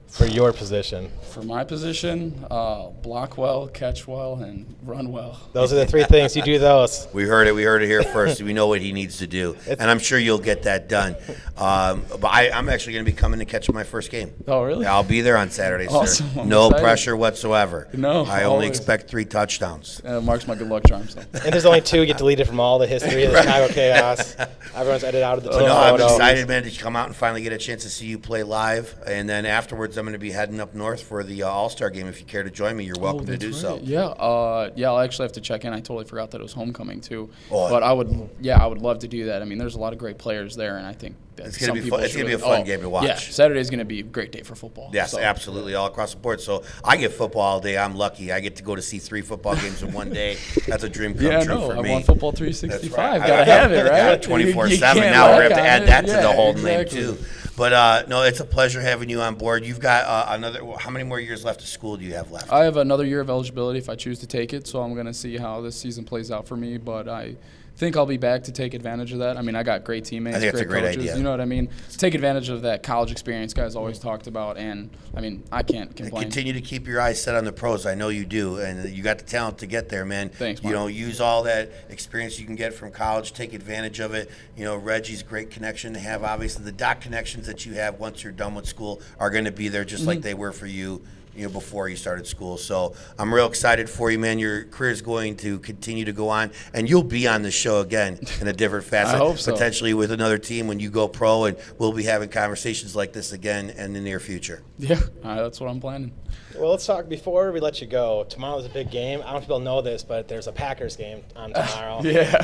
For your position? For my position, block well, catch well, and run well. Those are the 3 things. You do those. We heard it here first. We know what he needs to do, and I'm sure you'll get that done. But I'm actually going to be coming to catch my first game. Oh, really? I'll be there on Saturday, Awesome. sir. I'm No excited. pressure whatsoever. No, I only always. expect 3 touchdowns. Mark's my good luck charm. So. And there's only 2 you get deleted from all the history of the Chicago Chaos. Everyone's edited out of the team No, I'm photo. excited, man, to come out and finally get a chance to see you play live. And then afterwards, I'm going to be heading up north for the All-Star game. If you care to join me, you're welcome to do so. Yeah, I'll actually have to check in. I totally forgot that it was homecoming too. Oh. But I would love to do that. I mean, there's a lot of great players there, and I think that It's gonna some be people fun. It's should gonna be a really- fun game to watch. Yeah, Saturday's gonna be a great day for football. Yes, so. absolutely, all across the board. So I get football all day. I'm lucky. I get to go to see 3 football games in one day. That's a dream come Yeah, true no, for I me. want football That's 365. right. Gotta have it, right? Yeah, You 24/7. can't Now we're lack going to on add it. that to Yeah, the whole exactly. name too. But no, it's a pleasure having you on board. You've got another. How many more years left of school do you have left? I have another year of eligibility if I choose to take it, so I'm going to see how this season plays out for me. But I think I'll be back to take advantage of that. I mean, I got great teammates, I think that's a great coaches. idea. You know what I mean? Take advantage of that college experience guys always talked about, and I mean, I can't And complain. continue to keep your eyes set on the pros. I know you do, and you got the talent to get there, man. Thanks, You Mark. know, use all that experience you can get from college. Take advantage of it. You know, Reggie's a great connection to have. Obviously, the dot connections that you have once you're done with school are going to be there, just like they were for you. You know, before you started school. So I'm real excited for you, man. Your career is going to continue to go on, and you'll be on the show again in a different facet. I hope so. Potentially with another team when you go pro, and we'll be having conversations like this again in the near future. Yeah, that's what I'm planning. Well, let's talk before we let you go. Tomorrow's a big game. I don't know if people know this, but there's a Packers game on tomorrow. Yeah.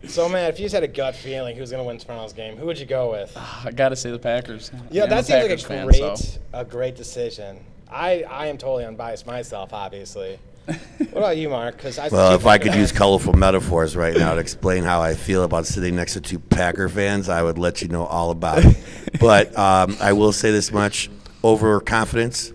So, man, if you just had a gut feeling who's going to win tomorrow's game, who would you go with? I got to say the Packers. Yeah, I'm that seems like Packers fan, a great decision. I am totally unbiased myself, obviously. What about you, Mark? Well, if I could use colorful metaphors right now to explain how I feel about sitting next to 2 Packer fans, I would let you know all about it. But I will say this much: overconfidence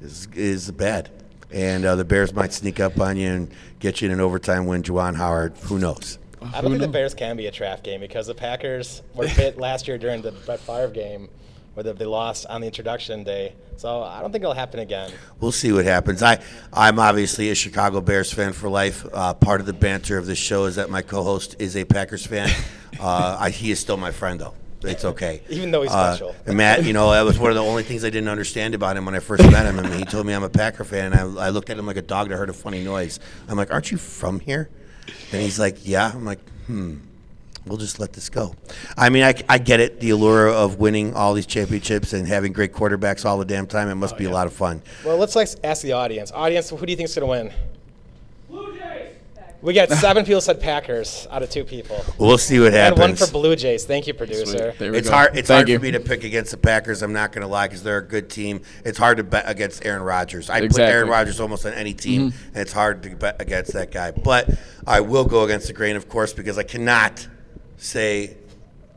is bad, and the Bears might sneak up on you and get you in an overtime win. Juwan Howard, who knows? I don't think the Bears can be a trap game because the Packers were hit last year during the Brett Favre game where they lost on the introduction day. So I don't think it'll happen again. We'll see what happens. I'm obviously a Chicago Bears fan for life. Part of the banter of this show is that my co-host is a Packers fan. He is still my friend, though. It's okay. Even though he's special. And Matt, you know, that was one of the only things I didn't understand about him when I first met him. I mean, he told me I'm a Packer fan, and I looked at him like a dog that heard a funny noise. I'm like, aren't you from here? And he's like, yeah. I'm like, we'll just let this go. I mean, I get it, the allure of winning all these championships and having great quarterbacks all the damn time. It must be a lot of fun. Well, let's ask the audience. Audience, who do you think is going to win? Blue Jays. We got 7 people said Packers out of 2 people. We'll see what happens. And 1 for Blue Jays. Thank you, producer. Sweet. There we It's go. hard. It's hard Thank you. for me to pick against the Packers. I'm not going to lie, because they're a good team. It's hard to bet against Aaron Rodgers. I put Exactly. Aaron Rodgers almost on any team, and it's hard to bet against that guy. But I will go against the grain, of course, because I cannot say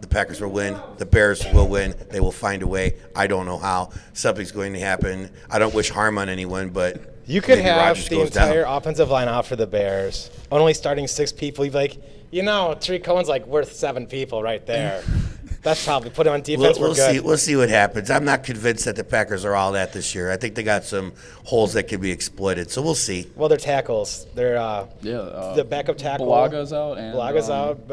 the Packers will win. The Bears will win. They will find a way. I don't know how. Something's going to happen. I don't wish harm on anyone, but You could maybe have Rodgers the goes entire down. offensive line out for the Bears, only starting 6 people. You'd be like, Tariq Cohen's like worth 7 people right there. That's probably put him on defense. We'll we're good. see. We'll see what happens. I'm not convinced that the Packers are all that this year. I think they got some holes that can be exploited. So we'll see. Well, they're tackles. They're the backup tackle. Balaga's out. And, Balaga's out.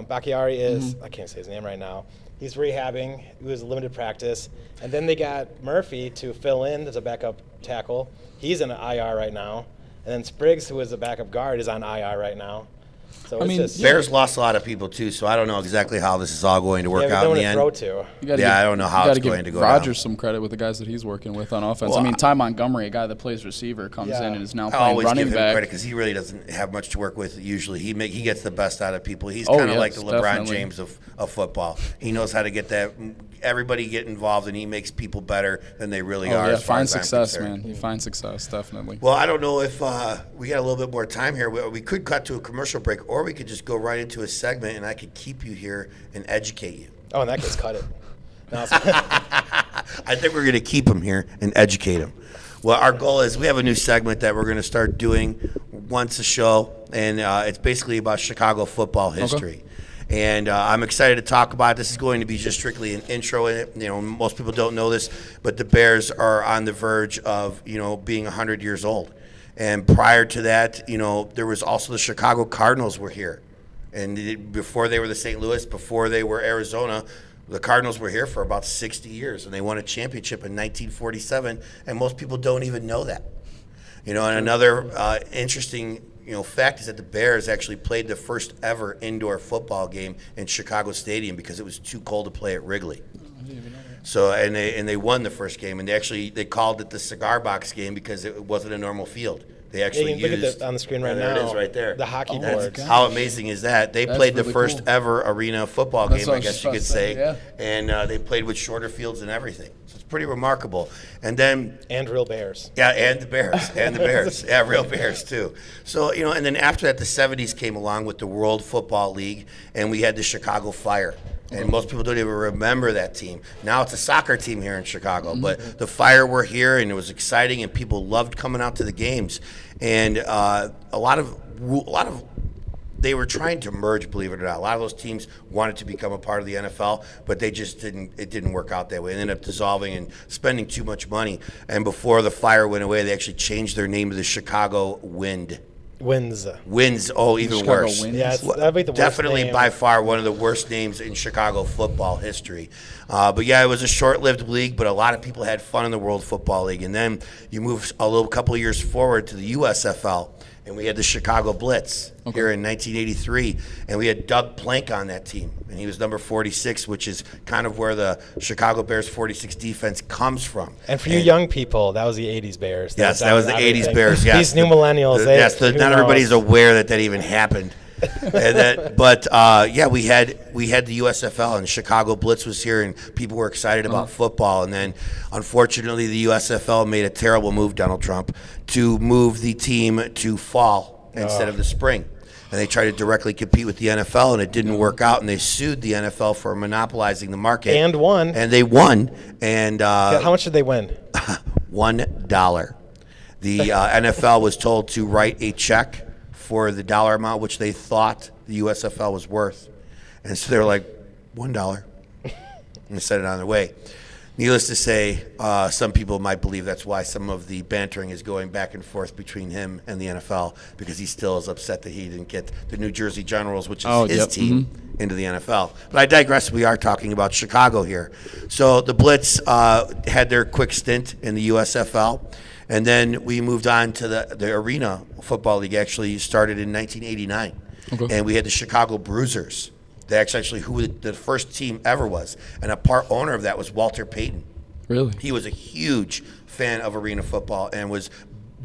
Bakhtiari is I can't say his name right now. He's rehabbing. He was limited practice, and then they got Murphy to fill in as a backup tackle. He's in IR right now, and then Spriggs, who is a backup guard, is on IR right now. So I it's mean, just, Bears lost a lot of people too, so I don't know exactly how this is all going to work yeah, out no in one the to end. throw to. You gotta Yeah, I don't know how you it's gotta going give to go Rodgers down. some credit with the guys that he's working with on offense. Well, I mean, Ty Montgomery, a guy that plays receiver, comes Yeah. in and is now I playing always running give him back. credit because he really doesn't have much to work with usually. He gets the best out of people. He's Oh, kind of yes, like the LeBron definitely. James of football. He knows how to get everybody get involved, and he makes people better than they really Oh are. yeah, as far find as I'm success, concerned. man. You find success, definitely. Well, I don't know if we got a little bit more time here. We could cut to a commercial break, or we could just go right into a segment, and I could keep you here and educate you. Oh, in that case, cut it. No, it's- I think we're going to keep him here and educate him. Well, our goal is we have a new segment that we're going to start doing once a show, and it's basically about Chicago football history. And I'm excited to talk about it. This is going to be just strictly an intro in it. You know, most people don't know this, but the Bears are on the verge of, being 100 years old. And prior to that, there was also the Chicago Cardinals were here. And before they were the St. Louis, before they were Arizona, the Cardinals were here for about 60 years, and they won a championship in 1947, and most people don't even know that. And another interesting fact is that the Bears actually played the first ever indoor football game in Chicago Stadium because it was too cold to play at Wrigley. So and they won the first game, and they called it the cigar box game because it wasn't a normal field. They actually you can look used at on the screen right there now. it is right there. The hockey That's- boards. How amazing is that? They That's played the really first cool. ever arena football That's game, what I I was guess just you about could to say, say. yeah. And they played with shorter fields and everything. So it's pretty remarkable. And then And real Bears. yeah, and the Bears. Yeah, real Bears too. So, and then after that, the 70s came along with the World Football League, and we had the Chicago Fire. And most people don't even remember that team. Now it's a soccer team here in Chicago, but the Fire were here, and it was exciting, and people loved coming out to the games. And a lot of they were trying to merge, believe it or not. A lot of those teams wanted to become a part of the NFL, but they just didn't. It didn't work out that way. They ended up dissolving and spending too much money. And before the Fire went away, they actually changed their name to the Chicago Wind. Wins. Wins, even Chicago worse. Winds? Yeah, that'd be the worst Definitely name. by far one of the worst names in Chicago football history. But yeah, it was a short-lived league, but a lot of people had fun in the World Football League. And then you move couple of years forward to the USFL, and we had the Chicago Blitz here in 1983, and we had Doug Plank on that team, and he was number 46, which is kind of where the Chicago Bears 46 defense comes from. And for you young people, that was the 80s Bears. Yes, that was the 80s Bears. Yes. These new millennials. Yes, who not everybody's knows? aware that even happened. But we had the USFL, and Chicago Blitz was here, and people were excited about football. And then, unfortunately, the USFL made a terrible move, Donald Trump, to move the team to fall instead of the spring. And they tried to directly compete with the NFL, and it didn't work out. And they sued the NFL for monopolizing the market. And won. And they won. And How much did they win? $1. The NFL was told to write a check for the dollar amount which they thought the USFL was worth. And so they're like, $1. And sent it on their way. Needless to say, some people might believe that's why some of the bantering is going back and forth between him and the NFL, because he still is upset that he didn't get the New Jersey Generals, which is his team, into the NFL. But I digress. We are talking about Chicago here. So the Blitz had their quick stint in the USFL, and then we moved on to the Arena Football League. Actually started in 1989, and we had the Chicago Bruisers. That's actually who the first team ever was. And a part owner of that was Walter Payton. Really? He was a huge fan of arena football and was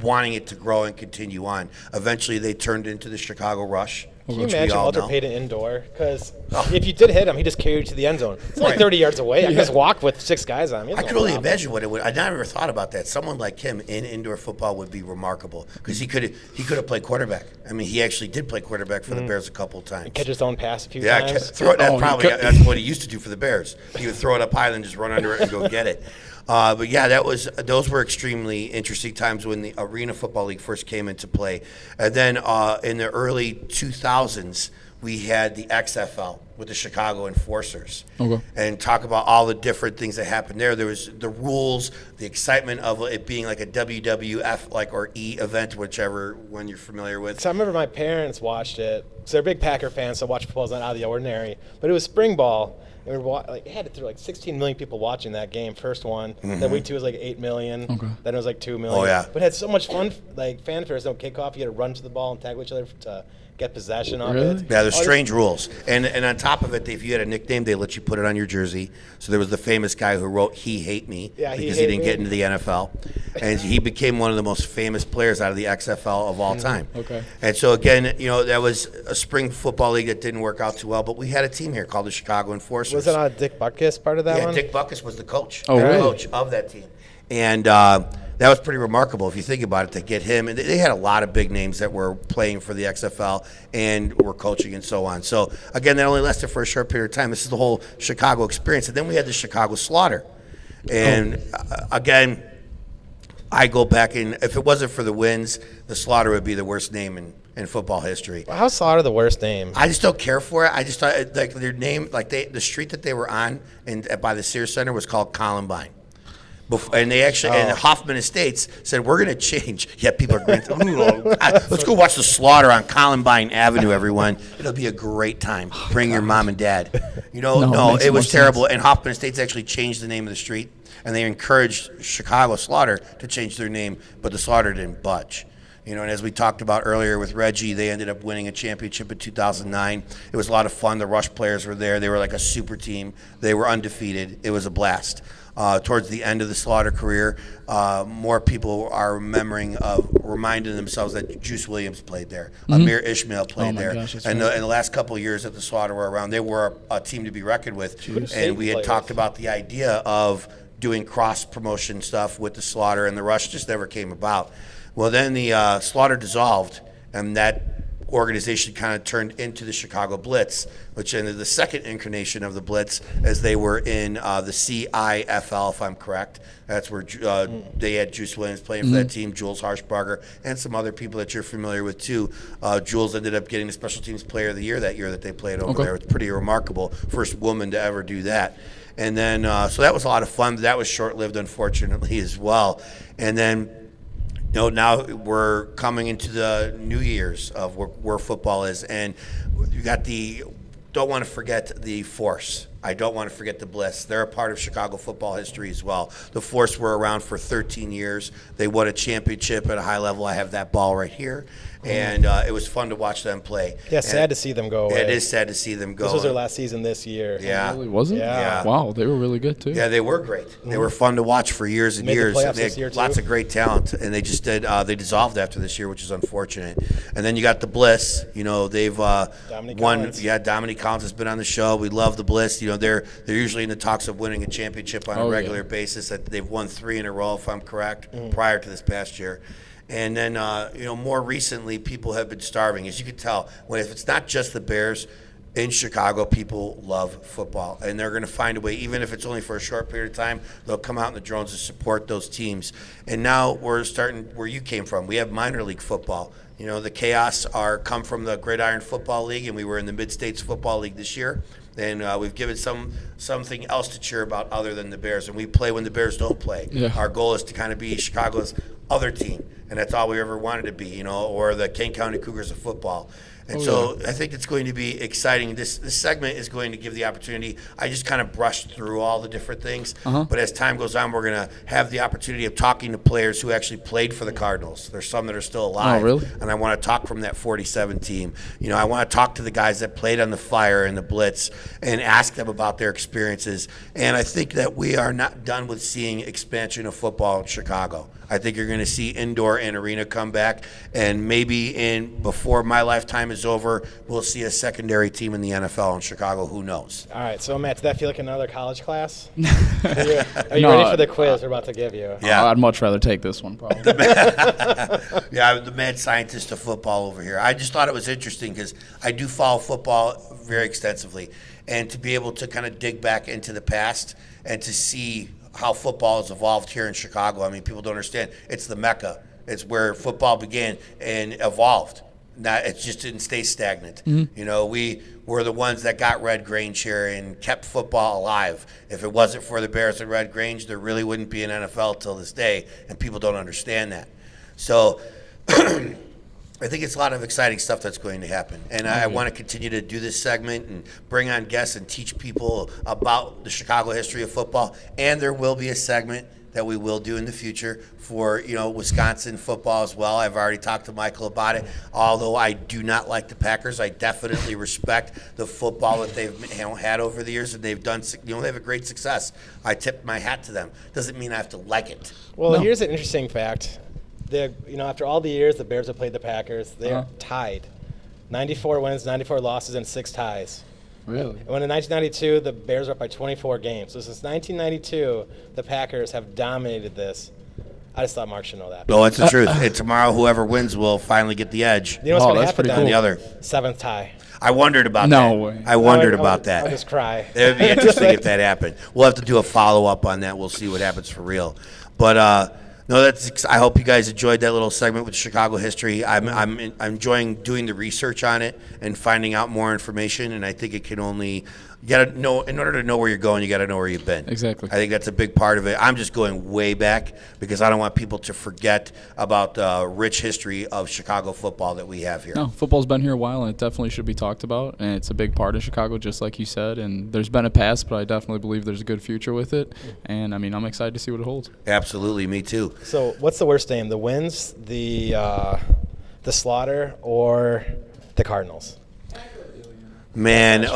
wanting it to grow and continue on. Eventually, they turned into the Chicago Rush. Can you which we imagine all Walter know. Payton indoor? Because if you did hit him, he just carried you to the end zone. It's only Right. 30 yards away. I can just walk with 6 guys on him. He has I no could only problem. imagine what it would. I never thought about that. Someone like him in indoor football would be remarkable because he could have played quarterback. I mean, he actually did play quarterback for the Bears a couple of times. Catch his own pass a few Yeah, times. that's what he used to do for the Bears. He would throw it up high and then just run under it and go get it. But yeah, those were extremely interesting times when the Arena Football League first came into play. And then in the early 2000s, we had the XFL with the Chicago Enforcers. And talk about all the different things that happened there. There was the rules, the excitement of it being like a WWF or E event, whichever one you're familiar with. So I remember my parents watched it. So they're big Packer fans, so watch football's not out of the ordinary. But it was spring ball. And we were it had like 16 million people watching that game, first one. Then week 2 was like 8 million. Then it was like 2 million. Oh, yeah. But it had so much fun, like fanfare. No kickoff. You had to run to the ball and tackle each other to get possession of Really? it. Yeah, there's Oh, strange rules. And on top of it, if you had a nickname, they let you put it on your jersey. So there was the famous guy who wrote "He Hate Me" Yeah, he because hate he didn't me. get into the NFL. And he became one of the most famous players out of the XFL of all time. Okay. And so, again, that was a spring football league that didn't work out too well. But we had a team here called the Chicago Enforcers. Was it Dick Butkus part of that Yeah, one? Dick Butkus was the coach. Oh, the really? coach of that team. And that was pretty remarkable if you think about it, to get him. And they had a lot of big names that were playing for the XFL and were coaching and so on. So, again, that only lasted for a short period of time. This is the whole Chicago experience. And then we had the Chicago Slaughter. And, again, I go back, and if it wasn't for the wins, the Slaughter would be the worst name in football history. How's Slaughter the worst name? I just don't care for it. I just thought like their name, like the street that they were on, and by the Sears Center was called Columbine. And they actually, and Hoffman Estates said, we're going to change. Yeah, people are going, let's go watch the Slaughter on Columbine Avenue, everyone. It'll be a great time. Bring your mom and dad. No, makes it was more terrible. sense. And Hoffman Estates actually changed the name of the street, and they encouraged Chicago Slaughter to change their name, but the Slaughter didn't budge. And as we talked about earlier with Reggie, they ended up winning a championship in 2009. It was a lot of fun. The Rush players were there. They were like a super team. They were undefeated. It was a blast. Towards the end of the Slaughter career, more people are reminding themselves that Juice Williams played there. Amir Ishmael played my there. gosh, that's And right. in the last couple of years that the Slaughter were around, they were a team to be reckoned with. And we had players. talked about the idea of doing cross-promotion stuff with the Slaughter, and the Rush just never came about. Well, then the Slaughter dissolved, and that organization kind of turned into the Chicago Blitz, which ended the second incarnation of the Blitz, as they were in the CIFL, if I'm correct. That's where they had Juice Williams playing for that team, Jules Harshbarger, and some other people that you're familiar with too. Jules ended up getting the Special Teams Player of the Year that year that they played over there. It's pretty remarkable. First woman to ever do that. And then, so that was a lot of fun. That was short-lived, unfortunately, as well. And then, now we're coming into the New Year's of where football is, and you got don't want to forget the Force. I don't want to forget the Bliss. They're a part of Chicago football history as well. The Force were around for 13 years. They won a championship at a high level. I have that ball right here. And it was fun to watch them play. Yeah, sad to see them go away. It is sad to see them go. This was their last season this year. Yeah. Really, was it? Yeah. Wow, they were really good too. Yeah, they were great. They were fun to watch for years and Made the years. playoffs They this year, had lots too. of great talent, and they just did. They dissolved after this year, which is unfortunate. And then you got the Bliss. They've Dominique won. Collins. Yeah, Dominique Collins has been on the show. We love the Bliss. They're usually in the talks of winning a championship on a regular basis. That they've won 3 in a row, if I'm correct, prior to this past year. And then, more recently, people have been starving. As you can tell, if it's not just the Bears, in Chicago, people love football. And they're going to find a way, even if it's only for a short period of time, they'll come out in the drones to support those teams. And now we're starting where you came from. We have minor league football. The Chaos come from the Gridiron Football League, and we were in the Mid-States Football League this year. And we've given something else to cheer about other than the Bears. And we play when the Bears don't play. Yeah. Our goal is to kind of be Chicago's other team. And that's all we ever wanted to be, or the Kane County Cougars of football. And I think it's going to be exciting. This segment is going to give the opportunity. I just kind of brushed through all the different things. But as time goes on, we're going to have the opportunity of talking to players who actually played for the Cardinals. There's some that are still alive. Oh, really? And I want to talk from that 47 team. I want to talk to the guys that played on the Fire and the Blitz and ask them about their experiences. And I think that we are not done with seeing expansion of football in Chicago. I think you're going to see indoor and arena come back, and maybe before my lifetime is over, we'll see a secondary team in the NFL in Chicago. Who knows? All right, so Matt, did that feel like another college class? Are you ready for the quiz we're about to give you? Yeah. I'd much rather take this one, probably. Yeah, I'm the mad scientist of football over here. I just thought it was interesting because I do follow football very extensively, and to be able to kind of dig back into the past and to see how football has evolved here in Chicago. I mean, people don't understand. It's the Mecca. It's where football began and evolved. It just didn't stay stagnant. We were the ones that got Red Grange here and kept football alive. If it wasn't for the Bears and Red Grange, there really wouldn't be an NFL till this day, and people don't understand that. So I think it's a lot of exciting stuff that's going to happen. And I want to continue to do this segment and bring on guests and teach people about the Chicago history of football. And there will be a segment that we will do in the future for, Wisconsin football as well. I've already talked to Michael about it. Although I do not like the Packers, I definitely respect the football that they've had over the years, and they've done. They have a great success. I tip my hat to them. Doesn't mean I have to like it. Well, here's an interesting fact. After all the years the Bears have played the Packers, they're tied. 94 wins, 94 losses, and 6 ties. Really? And when in 1992, the Bears were up by 24 games. So since 1992, the Packers have dominated this. I just thought Mark should know that. No, it's the truth. And tomorrow, whoever wins will finally get the edge. You know what's going to that's happen pretty then? cool. The other. 7th tie. I wondered about No that. way. I wondered I'll about that. just cry. It would be interesting if that happened. We'll have to do a follow-up on that. We'll see what happens for real. But no, I hope you guys enjoyed that little segment with Chicago history. I'm enjoying doing the research on it and finding out more information. And I think it can only you gotta know, in order to know where you're going, you gotta know where you've been. Exactly. I think that's a big part of it. I'm just going way back because I don't want people to forget about the rich history of Chicago football that we have here. No, football's been here a while, and it definitely should be talked about. And it's a big part of Chicago, just like you said. And there's been a past, but I definitely believe there's a good future with it. And, I'm excited to see what it holds. Absolutely, me too. So what's the worst name? The Winds, the Slaughter, or the Cardinals? Man, we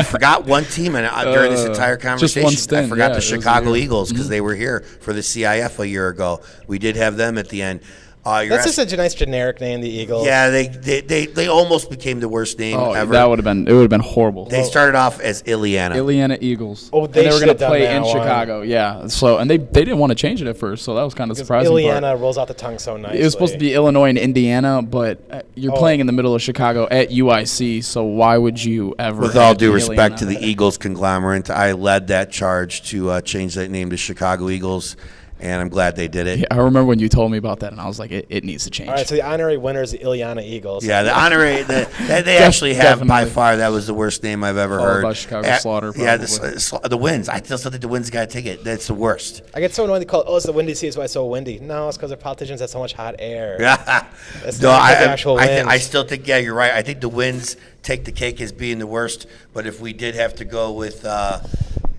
forgot one team during this entire conversation. one stint, I forgot yeah, the it was Chicago weird. Eagles because they were here for the CIF a year ago. We did have them at the end. That's just a nice generic name, the Eagles. Yeah, they almost became the worst name ever. That would have been horrible. They started off as Ileana. Ileana Eagles. Oh, and they were should going have to done play that in one. Chicago. Yeah. So they didn't want to change it at first, so that was kind of surprising. Ileana part. rolls out the tongue so nicely. It was supposed to be Illinois and Indiana, but you're playing in the middle of Chicago at UIC, so why would you ever? With all due add respect Ileana? to the Eagles conglomerate, I led that charge to change that name to Chicago Eagles, and I'm glad they did it. Yeah, I remember when you told me about that, and I was like, it needs to change. All right, so the honorary winner is the Ileana Eagles. Yeah, the honorary they actually have by Definitely. far. That was the worst name I've ever Followed heard. by Chicago Slaughter, Yeah, probably. the Winds. I still think the Winds got to take it. That's the worst. I get so annoyed they call it, it's the windy season, so it's so windy. No, it's because the politicians have so much hot air. It's No, not the actual winds. I still think, yeah, you're right. I think the Winds take the cake as being the worst. But if we did have to go with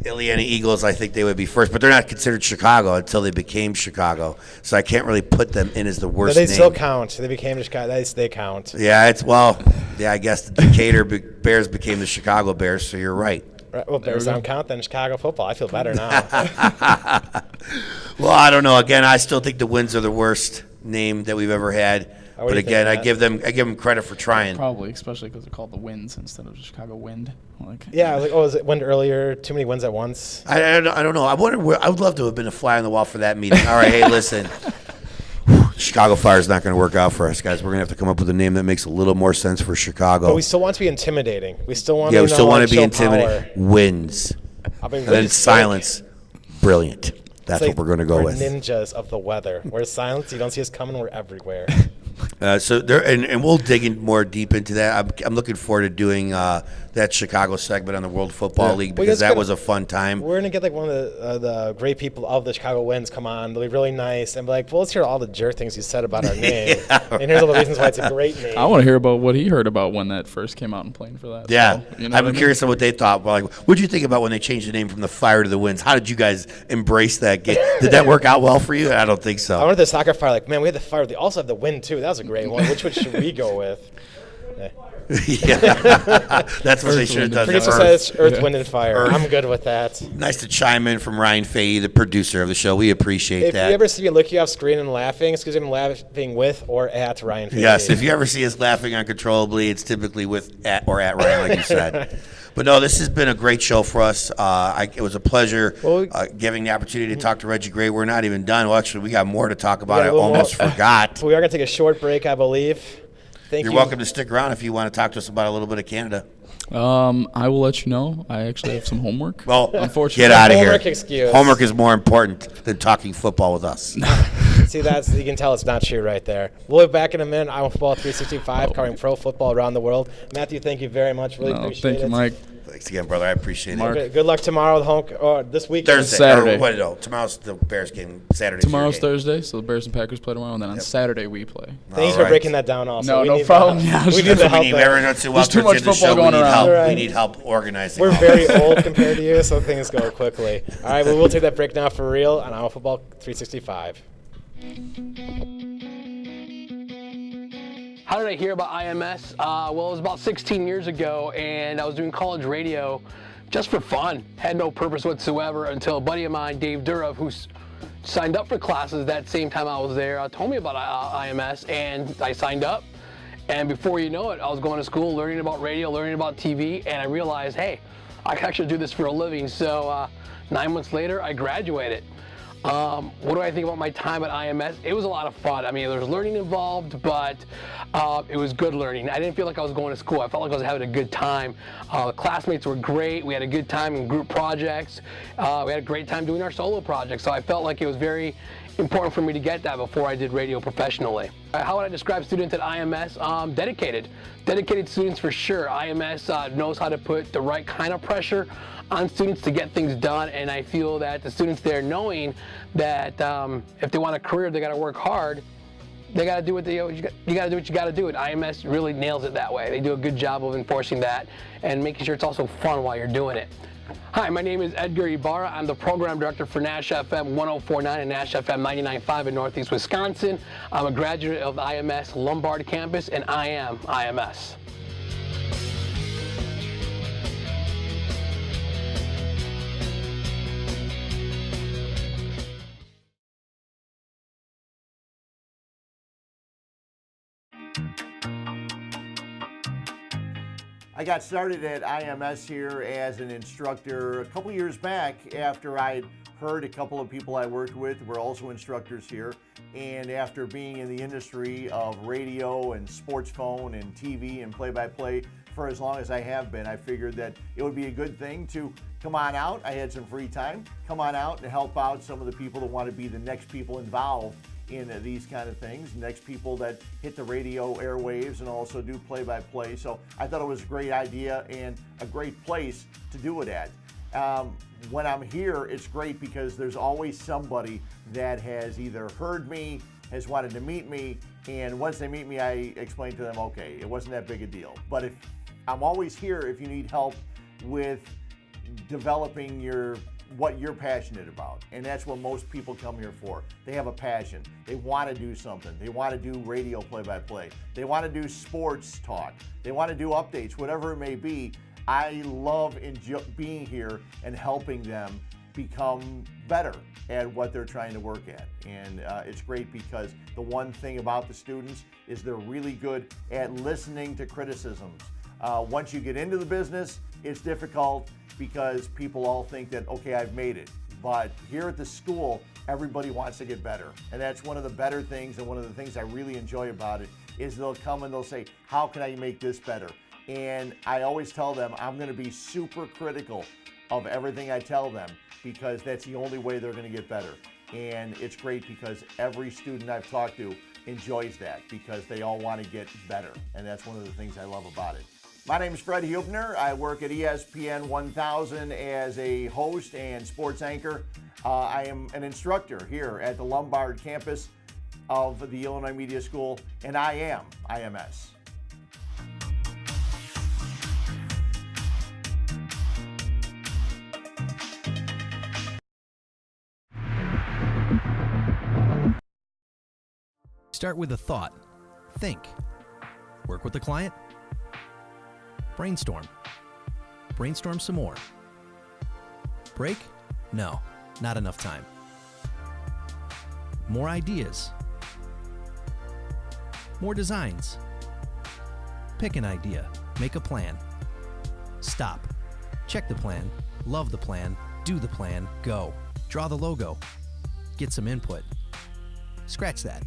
Ileana Eagles, I think they would be first. But they're not considered Chicago until they became Chicago. So I can't really put them in as the But worst they name. still count. They became Chicago. They count. Yeah, I guess the Decatur Bears became the Chicago Bears, so you're right. Right, well, Bears don't count then Chicago football. I feel better now. Well, I don't know. Again, I still think the Winds are the worst name that we've ever had. What do But you again, I think, give them credit for trying. Probably, especially because they're called the Winds instead of Chicago Wind. Yeah, like, is it wind earlier? Too many wins at once? I don't know. I would love to have been a fly on the wall for that meeting. All right, hey, listen. Chicago Fire is not going to work out for us, guys. We're going to have to come up with a name that makes a little more sense for Chicago. But we still want to be intimidating. We still want Yeah, to we still want to be show intimidating. power. Wins. I mean, And then silence. Brilliant. That's It's what we're going to go we're with. ninjas of the weather. We're silence. You don't see us coming. We're everywhere. So there, and we'll dig in more deep into that. I'm looking forward to doing that Chicago segment on the World Football League Well, because that's that gonna- was a fun time. We're gonna get like one of the great people of the Chicago Winds come on. They'll be really nice and be like, "Well, let's hear all the jerk things you said about our name." And here's all the reasons why it's a great name. I want to hear about what he heard about when that first came out and playing for that. Yeah, So, you know I'm what I mean? curious on what they thought. Like, what did you think about when they changed the name from the Fire to the Winds? How did you guys embrace that game? Did that work out well for you? I don't think I so. wanted the soccer fire. Like, man, we had the fire. They also have the wind too. That was a great one. Which one should we go with? Yeah, that's what they should have done. Producer Earth. says Earth, Wind, and Fire. Earth. I'm good with that. Nice to chime in from Ryan Fahey, the producer of the show. We appreciate If that. you ever see me looking off screen and laughing, it's because I'm laughing with or at Ryan Fahey. Yes, if you ever see us laughing uncontrollably, it's typically with at Ryan, like you said. But no, this has been a great show for us. It was a pleasure giving the opportunity to talk to Reggie Gray. We're not even done. Well, actually, we got more to talk about. I almost forgot. So we are going to take a short break, I believe. Thank You're you. welcome to stick around if you want to talk to us about a little bit of Canada. I will let you know. I actually have some homework. Well, unfortunately, get out of here. Homework excuse. Homework is more important than talking football with us. See, you can tell it's not true right there. We'll be back in a minute. Iowa Football 365, covering pro football around the world. Matthew, thank you very much. Really appreciate it. Thank you, Mike. Thanks again, brother. I appreciate Mark. it. Okay, good luck tomorrow, this weekend. Thursday. Saturday. Tomorrow's the Bears game. Saturday's Tomorrow's your game. Thursday, so the Bears and Packers play tomorrow, and then on Saturday we play. Thanks All for right. breaking that down also. No, We no need problem. the Yeah, help. We need That's the what help we need. there. Everyone knows There's too much football going around. Right. We need help organizing. We're very old compared to you, so things go quickly. All right, we will take that break now for real on Iowa Football 365. How did I hear about IMS? Well, it was about 16 years ago, and I was doing college radio just for fun. Had no purpose whatsoever until a buddy of mine, Dave Durov, who signed up for classes that same time I was there, told me about IMS, and I signed up. And before you know it, I was going to school, learning about radio, learning about TV, and I realized, hey, I can actually do this for a living. So 9 months later, I graduated. What do I think about my time at IMS? It was a lot of fun. I mean, there was learning involved, but it was good learning. I didn't feel like I was going to school. I felt like I was having a good time. The classmates were great. We had a good time in group projects. We had a great time doing our solo projects. So I felt like it was very important for me to get that before I did radio professionally. How would I describe students at IMS? Dedicated. Dedicated students for sure. IMS knows how to put the right kind of pressure on students to get things done, and I feel that the students there, knowing that if they want a career, they got to work hard. They got to do what you got to do what you got to do. And IMS really nails it that way. They do a good job of enforcing that and making sure it's also fun while you're doing it. Hi, my name is Edgar Ibarra. I'm the program director for Nash FM 104.9 and Nash FM 99.5 in Northeast Wisconsin. I'm a graduate of the IMS Lombard campus, and I am IMS. I got started at IMS here as an instructor a couple years back after I'd heard a couple of people I worked with were also instructors here. And after being in the industry of radio and sports phone and TV and play-by-play for as long as I have been, I figured that it would be a good thing to come on out. I had some free time. Come on out and help out some of the people that want to be the next people involved in these kind of things, next people that hit the radio airwaves and also do play-by-play. So I thought it was a great idea and a great place to do it at. When I'm here, it's great because there's always somebody that has either heard me, has wanted to meet me, and once they meet me, I explain to them, okay, it wasn't that big a deal. But if I'm always here if you need help with developing what you're passionate about. And that's what most people come here for. They have a passion. They want to do something. They want to do radio play-by-play. They want to do sports talk. They want to do updates, whatever it may be. I love being here and helping them become better at what they're trying to work at. And it's great because the one thing about the students is they're really good at listening to criticisms. Once you get into the business, it's difficult because people all think that, okay, I've made it. But here at the school, everybody wants to get better. And that's one of the better things, and one of the things I really enjoy about it is they'll come and they'll say, how can I make this better? And I always tell them I'm going to be super critical of everything I tell them because that's the only way they're going to get better. And it's great because every student I've talked to enjoys that because they all want to get better. And that's one of the things I love about it. My name is Fred Hubner. I work at ESPN 1000 as a host and sports anchor. I am an instructor here at the Lombard campus of the Illinois Media School, and I am IMS. Start with a thought. Think. Work with the client. Brainstorm. Brainstorm some more. Break? No, not enough time. More ideas. More designs. Pick an idea. Make a plan. Stop. Check the plan. Love the plan. Do the plan. Go. Draw the logo. Get some input. Scratch that.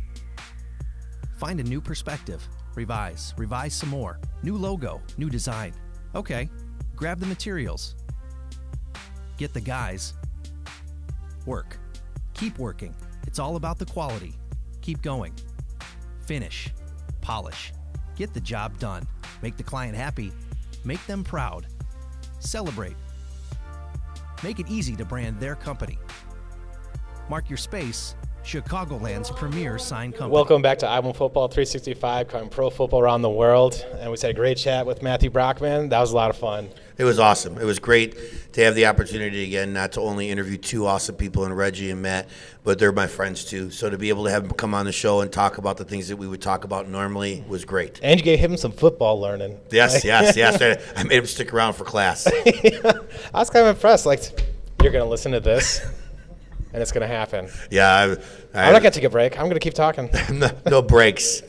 Find a new perspective. Revise. Revise some more. New logo. New design. Okay. Grab the materials. Get the guys. Work. Keep working. It's all about the quality. Keep going. Finish. Polish. Get the job done. Make the client happy. Make them proud. Celebrate. Make it easy to brand their company. Mark your space. Chicagoland's premier sign company. Welcome back to Iowa Football 365, covering pro football around the world. And we had a great chat with Matthew Brockman. That was a lot of fun. It was awesome. It was great to have the opportunity again, not to only interview two awesome people in Reggie and Matt, but they're my friends too. So to be able to have them come on the show and talk about the things that we would talk about normally was great. And you gave him some football learning. Yes. I made him stick around for class. I was kind of impressed. Like, you're going to listen to this, and it's going to happen. Yeah. I'm not going to take a break. I'm going to keep talking. No breaks.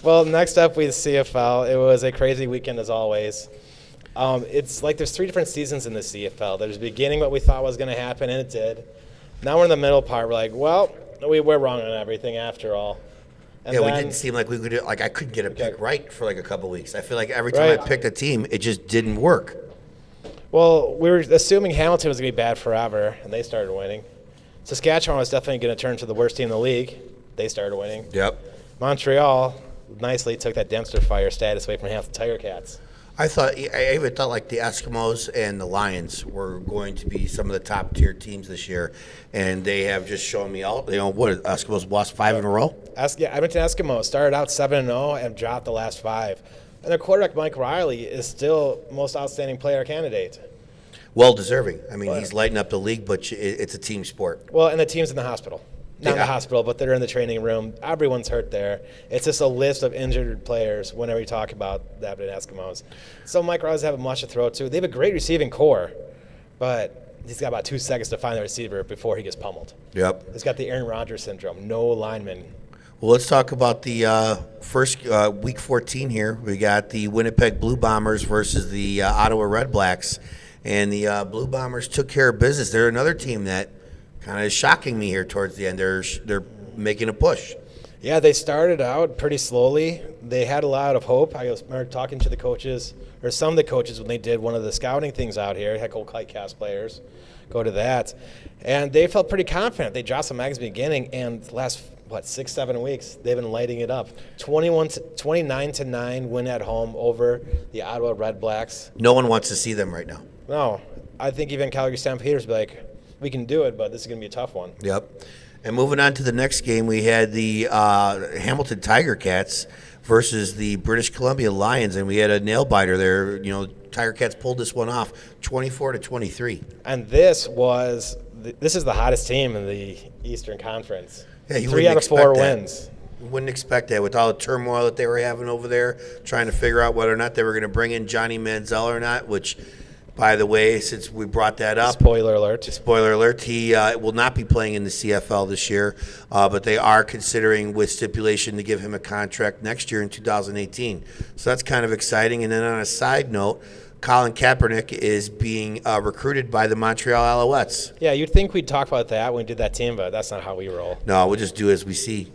Well, next up, we had CFL. It was a crazy weekend as always. It's like there's 3 different seasons in the CFL. There's the beginning, what we thought was going to happen, and it did. Now we're in the middle part. We're like, well, we're wrong on everything after all. And yeah, then, we didn't seem like we could. Like I couldn't get a pick right for like a couple weeks. I feel like every time I picked a team, it just didn't work. Well, we were assuming Hamilton was going to be bad forever, and they started winning. Saskatchewan was definitely going to turn to the worst team in the league. They started winning. Yep. Montreal nicely took that dumpster fire status away from Hamilton Tiger Cats. I even thought like the Eskimos and the Lions were going to be some of the top tier teams this year, and they have just shown me all. You know what? Eskimos lost 5 in a row. Edmonton Eskimos started out 7-0 and dropped the last 5. And their quarterback Mike Riley is still most outstanding player candidate. Well deserving. I mean, he's lighting up the league, but it's a team sport. Well, and the team's in the hospital. Not in the hospital, but they're in the training room. Everyone's hurt there. It's just a list of injured players whenever you talk about the Edmonton Eskimos. So Mike Riley's have much to throw to. They have a great receiving core, but he's got about 2 seconds to find the receiver before he gets pummeled. Yep. He's got the Aaron Rodgers syndrome. No lineman. Well, let's talk about the first week 14 here. We got the Winnipeg Blue Bombers versus the Ottawa Red Blacks, and the Blue Bombers took care of business. They're another team that kind of is shocking me here towards the end. They're making a push. Yeah, they started out pretty slowly. They had a lot of hope. I remember talking to the coaches, or some of the coaches, when they did one of the scouting things out here. Had old kite cast players go to that, and they felt pretty confident. They dropped some eggs at the beginning, and the last 6-7 weeks they've been lighting it up. 29-9 win at home over the Ottawa Red Blacks. No one wants to see them right now. No, I think even Calgary Stampeders be like, we can do it, but this is going to be a tough one. Yep. And moving on to the next game, we had the Hamilton Tiger Cats versus the British Columbia Lions, and we had a nail biter there. You know, Tiger Cats pulled this one off, 24-23. And this is the hottest team in the Eastern Conference. Yeah, 3 out of 4 wins. You wouldn't expect that with all the turmoil that they were having over there, trying to figure out whether or not they were going to bring in Johnny Manziel or not, which, by the way, since we brought that up. Spoiler alert, he will not be playing in the CFL this year, but they are considering with stipulation to give him a contract next year in 2018. So that's kind of exciting. And then on a side note, Colin Kaepernick is being recruited by the Montreal Alouettes. Yeah, you'd think we'd talk about that when we did that team, but that's not how we roll. No, we'll just do as we see.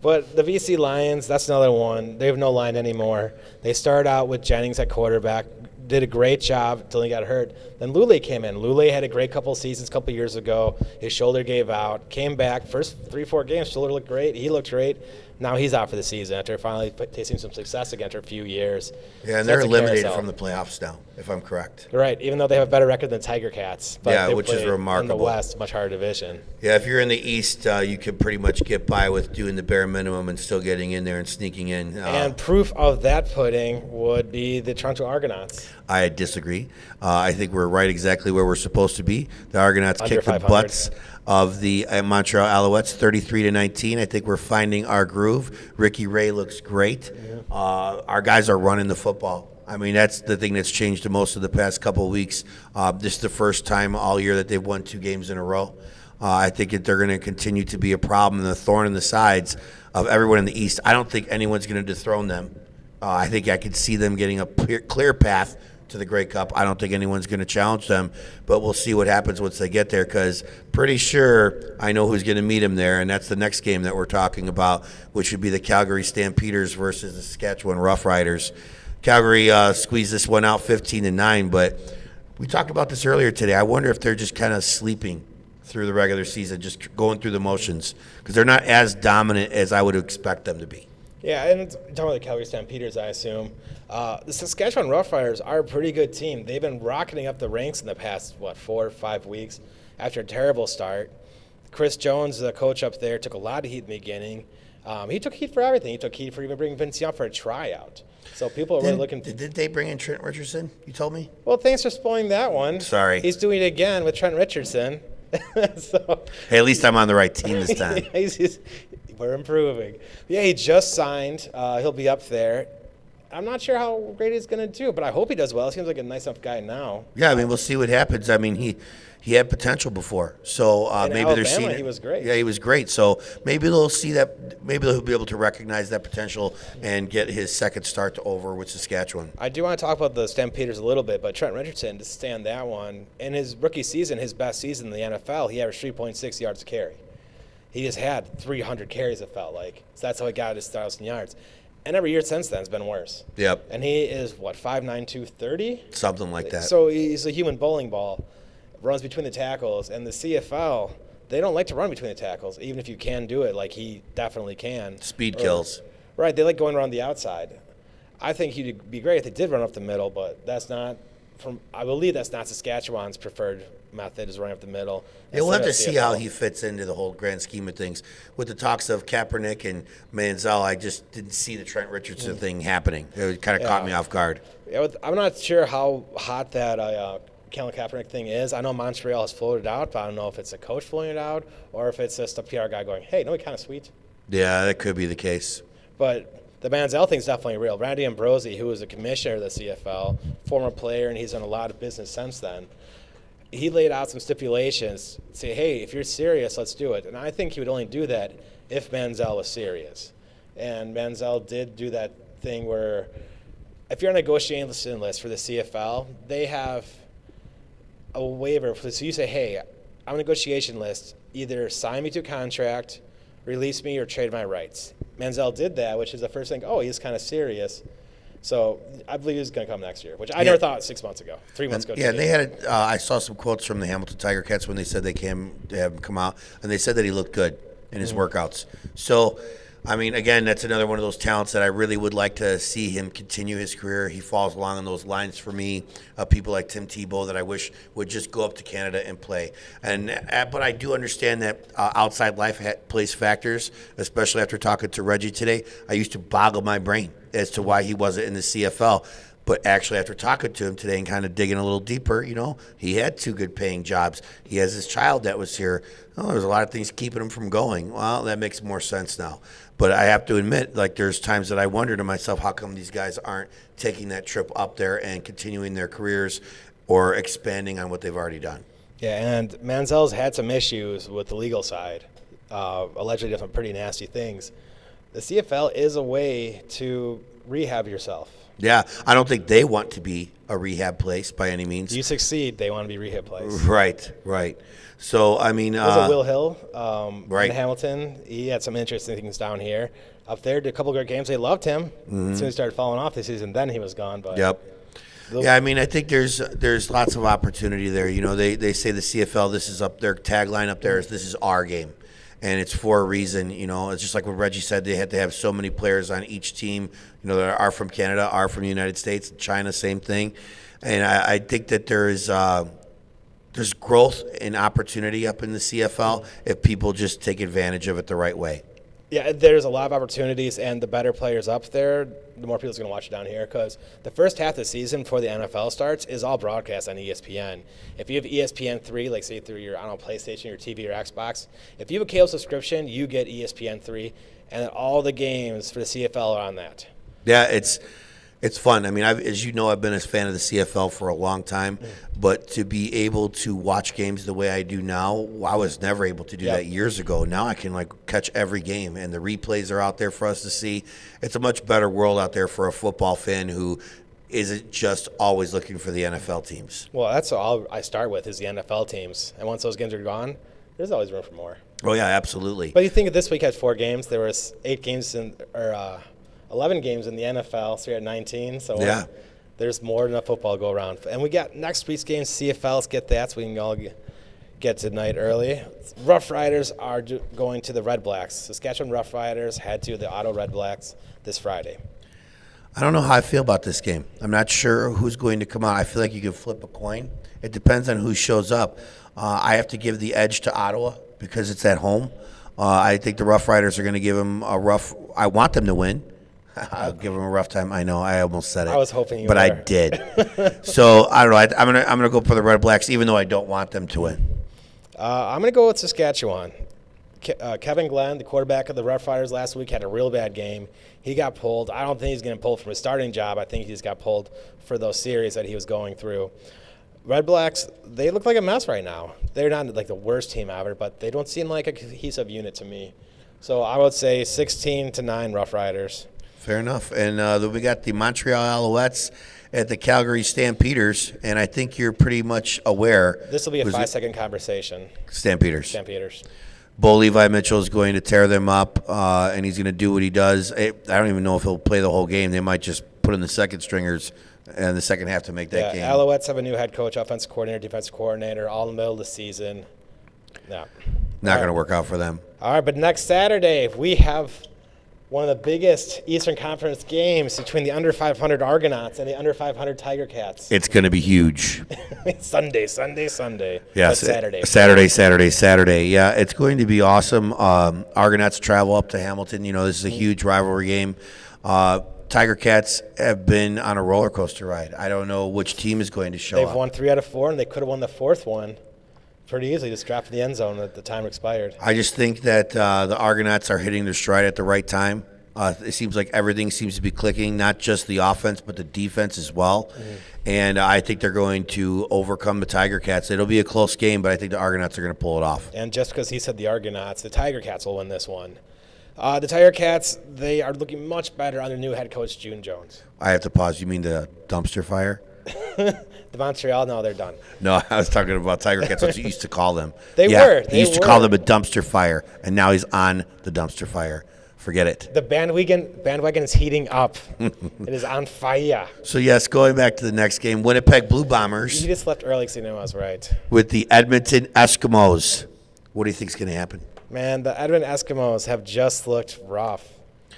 But the BC Lions, that's another one. They have no line anymore. They started out with Jennings at quarterback, did a great job until he got hurt. Then Lule came in. Lule had a great couple seasons a couple years ago. His shoulder gave out, came back. First 3-4 games, shoulder looked great. He looked great. Now he's out for the season after finally tasting some success again after a few years. Yeah, and they're eliminated from the playoffs now, if I'm correct. Right, even though they have a better record than Tiger Cats. But yeah, which is remarkable. In the West, much harder division. Yeah, if you're in the East, you can pretty much get by with doing the bare minimum and still getting in there and sneaking in. And proof of that pudding would be the Toronto Argonauts. I disagree. I think we're right exactly where we're supposed to be. The Argonauts kicked the butts of the Montreal Alouettes 33-19. I think we're finding our groove. Ricky Ray looks great. Yeah. Our guys are running the football. I mean, that's the thing that's changed the most of the past couple of weeks. This is the first time all year that they've won 2 games in a row. I think that they're going to continue to be a problem and a thorn in the sides of everyone in the East. I don't think anyone's going to dethrone them. I think I could see them getting a clear path to the Grey Cup. I don't think anyone's going to challenge them, but we'll see what happens once they get there, because pretty sure I know who's going to meet them there, and that's the next game that we're talking about, which would be the Calgary Stampeders versus the Saskatchewan Roughriders. Calgary squeezed this one out 15-9, but we talked about this earlier today. I wonder if they're just kind of sleeping through the regular season, just going through the motions, because they're not as dominant as I would expect them to be. Yeah, and talking about the Calgary Stampeders, I assume. The Saskatchewan Roughriders are a pretty good team. They've been rocketing up the ranks in the past, 4 or 5 weeks after a terrible start. Chris Jones, the coach up there, took a lot of heat in the beginning. He took heat for everything. He took heat for even bringing Vince Young for a tryout. So people are really looking. Did they bring in Trent Richardson? You told me? Well, thanks for spoiling that one. Sorry. He's doing it again with Trent Richardson. So, Hey, at least I'm on the right team this time. we're improving. Yeah, he just signed. He'll be up there. I'm not sure how great he's going to do, but I hope he does well. He seems like a nice enough guy now. Yeah, I mean, we'll see what happens. I mean, he had potential before, so maybe Alabama, they're seeing it. he was great. Yeah, he was great. So maybe they'll see that. Maybe they'll be able to recognize that potential and get his second start over with Saskatchewan. I do want to talk about the Stampeders a little bit, but Trent Richardson, to stay on that one, in his rookie season, his best season in the NFL, he averaged 3.6 yards a carry. He just had 300 carries, it felt like. So that's how he got his 1,000 yards. And every year since then has been worse. Yep. And he is, 5'9", 230? Something like that. So he's a human bowling ball, runs between the tackles. And the CFL, they don't like to run between the tackles, even if you can do it like he definitely can. Speed kills. Right, they like going around the outside. I think he'd be great if they did run up the middle, but that's not I believe that's not Saskatchewan's preferred method, is running up the middle. Yeah, we'll have to see how he fits into the whole grand scheme of things. With the talks of Kaepernick and Manziel, I just didn't see the Trent Richardson thing happening. It kind of caught me off guard. Yeah, I'm not sure how hot that Colin Kaepernick thing is. I know Montreal has floated out, but I don't know if it's a coach floating it out or if it's just a PR guy going, hey, no, he kind of sweet. Yeah, that could be the case. But the Manziel thing is definitely real. Randy Ambrosi, who was a commissioner of the CFL, former player, and he's done a lot of business since then, he laid out some stipulations, say, hey, if you're serious, let's do it. And I think he would only do that if Manziel was serious. And Manziel did do that thing where if you're on a negotiation list for the CFL, they have a waiver. So you say, hey, I'm on a negotiation list. Either sign me to a contract, release me, or trade my rights. Manziel did that, which is the first thing, he's kind of serious. So I believe he's going to come next year, which I never thought 6 months ago, 3 months ago. Yeah, and they had I saw some quotes from the Hamilton Tiger Cats when they said they came to have him come out, and they said that he looked good in his workouts. So, I mean, again, that's another one of those talents that I really would like to see him continue his career. He falls along on those lines for me. People like Tim Tebow that I wish would just go up to Canada and play. But I do understand that outside life plays factors, especially after talking to Reggie today. I used to boggle my brain as to why he wasn't in the CFL. But actually, after talking to him today and kind of digging a little deeper, he had 2 good paying jobs. He has his child that was here. There's a lot of things keeping him from going. Well, that makes more sense now. But I have to admit, there's times that I wonder to myself, how come these guys aren't taking that trip up there and continuing their careers or expanding on what they've already done? Yeah, and Manziel's had some issues with the legal side, allegedly done some pretty nasty things. The CFL is a way to rehab yourself. Yeah, I don't think they want to be a rehab place by any means. You succeed, they want to be a rehab place. Right. So, I mean... Was it Will Hill right. in Hamilton? He had some interesting things down here. Up there, did a couple of great games. They loved him. Mm-hmm. As soon as he started falling off this season, then he was gone. But Yep. Yeah, I mean, I think there's lots of opportunity there. They say the CFL, this is up their tagline up there is this is our game. And it's for a reason, it's just like what Reggie said. They had to have so many players on each team, that are from Canada, are from the United States, China, same thing. And I think that there's growth and opportunity up in the CFL if people just take advantage of it the right way. Yeah, there's a lot of opportunities, and the better players up there, the more people's going to watch it down here, because the first half of the season before the NFL starts is all broadcast on ESPN. If you have ESPN3, like say through your PlayStation, your TV, or Xbox, if you have a cable subscription, you get ESPN3, and then all the games for the CFL are on that. Yeah, it's fun. I mean, as you know, I've been a fan of the CFL for a long time, but to be able to watch games the way I do now, I was never able to do that years ago. Now I can catch every game, and the replays are out there for us to see. It's a much better world out there for a football fan who isn't just always looking for the NFL teams. Well, that's all I start with is the NFL teams, and once those games are gone, there's always room for more. Oh yeah, absolutely. But you think of this week had 4 games. There was 11 games in the NFL, so you're at 19. So there's more than enough football to go around. And we got next week's games, CFLs, get that, so we can all get get tonight early. Rough Riders are going to the Red Blacks. Saskatchewan Rough Riders head to the Ottawa Red Blacks this Friday. I don't know how I feel about this game. I'm not sure who's going to come out. I feel like you can flip a coin. It depends on who shows up. I have to give the edge to Ottawa because it's at home. I think the Rough Riders are going to give them a rough – I want them to win. I'll give them a rough time. I know. I almost said it. I was hoping you but were. I did. So, I don't know. I'm gonna go for the Red Blacks even though I don't want them to win. I'm going to go with Saskatchewan. Kevin Glenn, the quarterback of the Rough Riders last week, had a real bad game. He got pulled. I don't think he's going to pull from his starting job. I think he just got pulled for those series that he was going through. Red Blacks, they look like a mess right now. They're not like the worst team ever, but they don't seem like a cohesive unit to me. So I would say 16-9 Rough Riders. Fair enough. And then we got the Montreal Alouettes at the Calgary Stampeders, and I think you're pretty much aware. This will be a 5-second conversation. Stampeders. Bo Levi Mitchell is going to tear them up, and he's going to do what he does. I don't even know if he'll play the whole game. They might just put in the second stringers in the second half to make that game. Alouettes have a new head coach, offensive coordinator, defensive coordinator, all in the middle of the season. No. Not going to work out for them. All right, but next Saturday, we have one of the biggest Eastern Conference games between the under 500 Argonauts and the under 500 Tiger Cats. It's going to be huge. Sunday. Yes, Saturday. Yeah, it's going to be awesome. Argonauts travel up to Hamilton. You know, this is a huge rivalry game. Tiger Cats have been on a roller coaster ride. I don't know which team is going to show up. They've won 3 out of 4, and they could have won the 4th one pretty easily, just dropped in the end zone at the time expired. I just think that the Argonauts are hitting their stride at the right time. It seems like everything seems to be clicking, not just the offense, but the defense as well. And I think they're going to overcome the Tiger Cats. It'll be a close game, but I think the Argonauts are going to pull it off. And just because he said the Argonauts, the Tiger Cats will win this one. The Tiger Cats, they are looking much better under new head coach June Jones. I have to pause. You mean the dumpster fire? The Montreal, no, they're done. No, I was talking about Tiger Cats. That's what you used to call them. They He used to call them a dumpster fire, and now he's on the dumpster fire. Forget it. The bandwagon is heating up. It is on fire. So, yes, going back to the next game, Winnipeg Blue Bombers. You just left early because you knew I was right. With the Edmonton Eskimos. What do you think is going to happen? Man, the Edmonton Eskimos have just looked rough.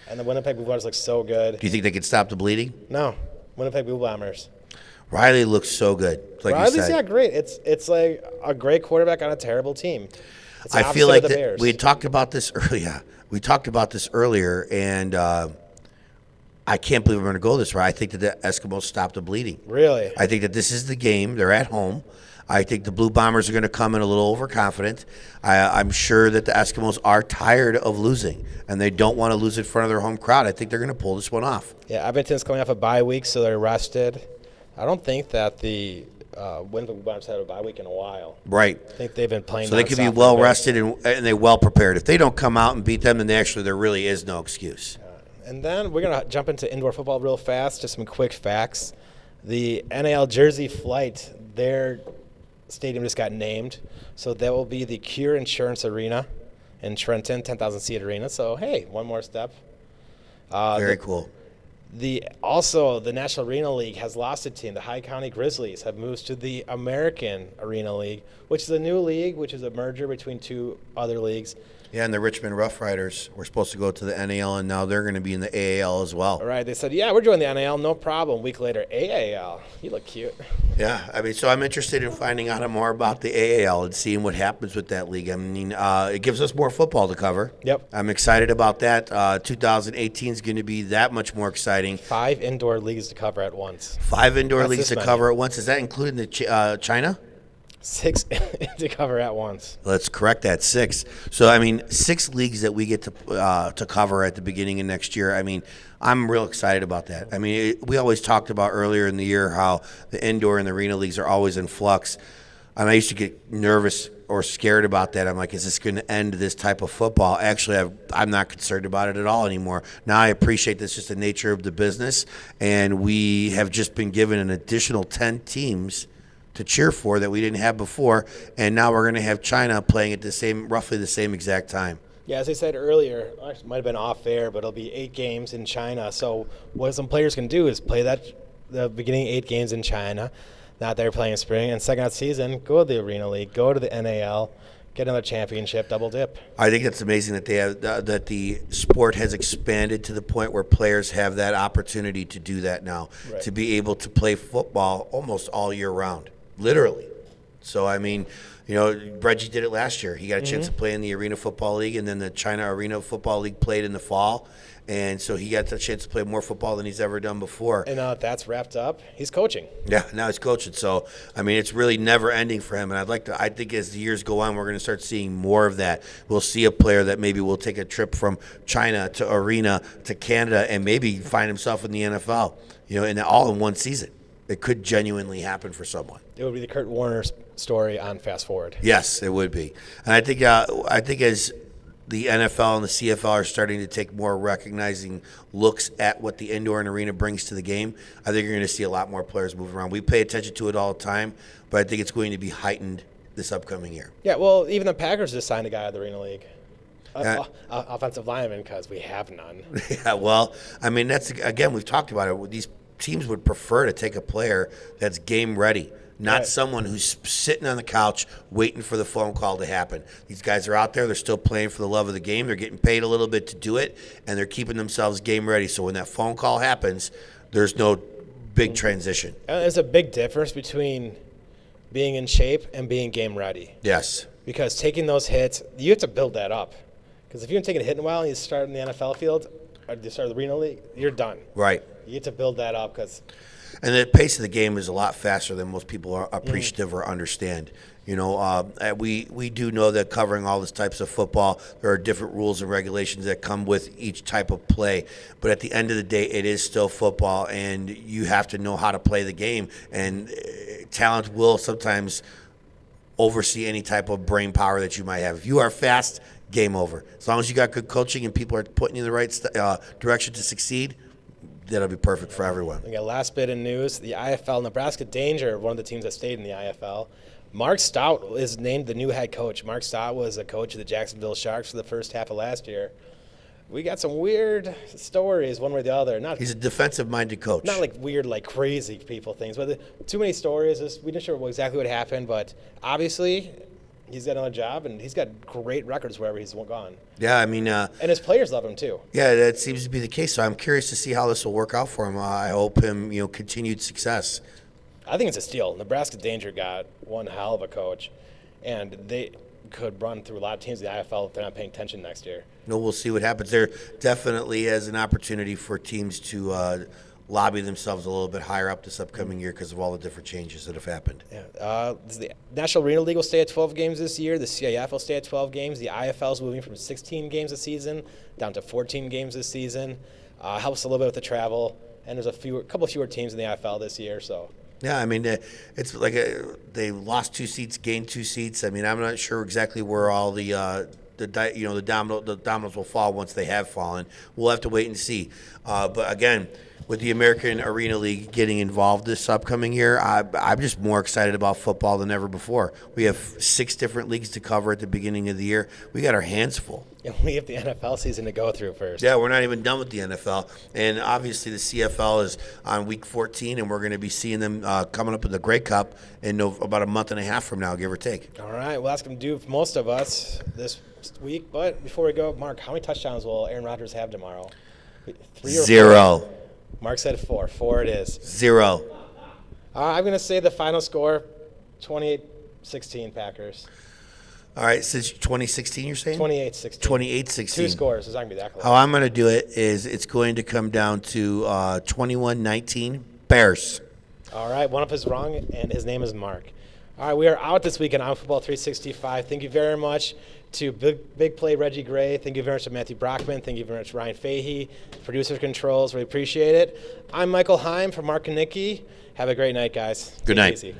And the Winnipeg Blue Bombers look so good. Do you think they can stop the bleeding? No. Winnipeg Blue Bombers. Riley looks so good. Like Riley's you said. Great. It's like a great quarterback on a terrible team. I feel like we had talked about this earlier. We talked about this earlier, and I can't believe we're going to go this route. I think that the Eskimos stop the bleeding. Really? I think that this is the game. They're at home. I think the Blue Bombers are going to come in a little overconfident. I'm sure that the Eskimos are tired of losing, and they don't want to lose in front of their home crowd. I think they're going to pull this one off. Yeah, Edmonton's coming off a bye week, so they're rested. I don't think that the Winnipeg Blue Bombers had a bye week in a while. Right. I think they've been playing. So they could be well rested and they're well prepared. If they don't come out and beat them, then there really is no excuse. And then we're going to jump into indoor football real fast. Just some quick facts. The NAL Jersey Flight, their stadium just got named. So that will be the Cure Insurance Arena in Trenton, 10,000-seat arena. So, hey, one more step. Very cool. Also, the National Arena League has lost a team. The High County Grizzlies have moved to the American Arena League, which is a new league, which is a merger between 2 other leagues. Yeah, and the Richmond Rough Riders were supposed to go to the NAL, and now they're going to be in the AAL as well. All right, they said, yeah, we're joining the NAL, no problem. A week later, AAL. You look cute. Yeah, I mean, so I'm interested in finding out more about the AAL and seeing what happens with that league. I mean, it gives us more football to cover. Yep. I'm excited about that. 2018 is going to be that much more exciting. 5 indoor leagues to cover at once. 5 indoor leagues to cover at once. Is that including the China? 6 to cover at once. Let's correct that, 6. So, I mean, 6 leagues that we get to cover at the beginning of next year. I mean, I'm real excited about that. I mean, we always talked about earlier in the year how the indoor and the arena leagues are always in flux. And I used to get nervous or scared about that. I'm like, is this going to end this type of football? Actually, I'm not concerned about it at all anymore. Now I appreciate that's just the nature of the business. And we have just been given an additional 10 teams to cheer for that we didn't have before, and now we're going to have China playing at roughly the same exact time. Yeah, as I said earlier, it might have been off air, but it'll be 8 games in China. So what some players can do is play the beginning 8 games in China. not there playing in spring. And second half season, go to the Arena League, go to the NAL, get another championship, double dip. I think it's amazing that they have that the sport has expanded to the point where players have that opportunity to do that now, Right. to be able to play football almost all year round, literally. So I mean, Reggie did it last year. He got a chance to play in the Arena Football League, and then the China Arena Football League played in the fall, and so he got the chance to play more football than he's ever done before. And now that that's wrapped up, he's coaching. Yeah, now he's coaching. So, I mean, it's really never ending for him. And I think as the years go on, we're going to start seeing more of that. We'll see a player that maybe will take a trip from China to Arena to Canada and maybe find himself in the NFL, and all in one season. It could genuinely happen for someone. It would be the Kurt Warner story on Fast Forward. Yes, it would be. And I think as the NFL and the CFL are starting to take more recognizing looks at what the indoor and arena brings to the game, I think you're going to see a lot more players moving around. We pay attention to it all the time, but I think it's going to be heightened this upcoming year. Yeah, well, even the Packers just signed a guy at the Arena League. Offensive lineman, because we have none. Yeah, well, I mean, that's, again, we've talked about it. These teams would prefer to take a player that's game ready, not Right. someone who's sitting on the couch waiting for the phone call to happen. These guys are out there. They're still playing for the love of the game. They're getting paid a little bit to do it, and they're keeping themselves game ready. So when that phone call happens, there's no big transition. And there's a big difference between being in shape and being game ready. Yes. Because taking those hits, you have to build that up. Because if you haven't taken a hit in a while and you start in the NFL field, or you start the Arena League, you're done. Right. You have to build that up because And the pace of the game is a lot faster than most people are appreciative or understand. We do know that covering all these types of football, there are different rules and regulations that come with each type of play. But at the end of the day, it is still football, and you have to know how to play the game. And talent will sometimes oversee any type of brain power that you might have. If you are fast, game over. As long as you got good coaching and people are putting you in the right direction to succeed, that'll be perfect for everyone. we got last bit of news. The IFL, Nebraska Danger, one of the teams that stayed in the IFL. Mark Stout is named the new head coach. Mark Stout was a coach of the Jacksonville Sharks for the first half of last year. We got some weird stories one way or the other. He's a defensive-minded coach. Not like weird, like crazy people things, but too many stories. We didn't sure exactly what happened, but obviously he's got another job, and he's got great records wherever he's gone. Yeah, I mean, and his players love him too. yeah, that seems to be the case. So I'm curious to see how this will work out for him. I hope him, continued success. I think it's a steal. Nebraska Danger got one hell of a coach, and they could run through a lot of teams in the IFL if they're not paying attention next year. We'll see what happens. There definitely is an opportunity for teams to lobby themselves a little bit higher up this upcoming year because of all the different changes that have happened. Yeah. The National Arena League will stay at 12 games this year. The CIF will stay at 12 games. The IFL is moving from 16 games a season down to 14 games this season. Helps a little bit with the travel, and there's a couple fewer teams in the IFL this year, so. Yeah, I mean, it's like they lost 2 seats, gained 2 seats. I mean, I'm not sure exactly where all the dominoes will fall once they have fallen. We'll have to wait and see. But again, with the American Arena League getting involved this upcoming year, I'm just more excited about football than ever before. We have 6 different leagues to cover at the beginning of the year. We got our hands full. And we have the NFL season to go through first. Yeah, we're not even done with the NFL. And obviously the CFL is on week 14, and we're going to be seeing them coming up with the Grey Cup in about a month and a half from now, give or take. All right, well, that's going to do for most of us this week. But before we go, Mark, how many touchdowns will Aaron Rodgers have tomorrow? 3 or 0. 4? Mark said 4. 4 it is. 0. I'm going to say the final score, 28-16 Packers. All right, since 2016 you're saying? 28-16. 28-16. 2 scores. It's not going to be that close. How I'm going to do it is it's going to come down to 21-19 Bears. All right, one of us is wrong, and his name is Mark. All right, we are out this weekend on Football 365. Thank you very much to Big Play Reggie Gray. Thank you very much to Matthew Brockman. Thank you very much, Ryan Fahey, producer controls. We appreciate it. I'm Michael Heim from Mark and Nicky. Have a great night, guys. Good Take it night. easy.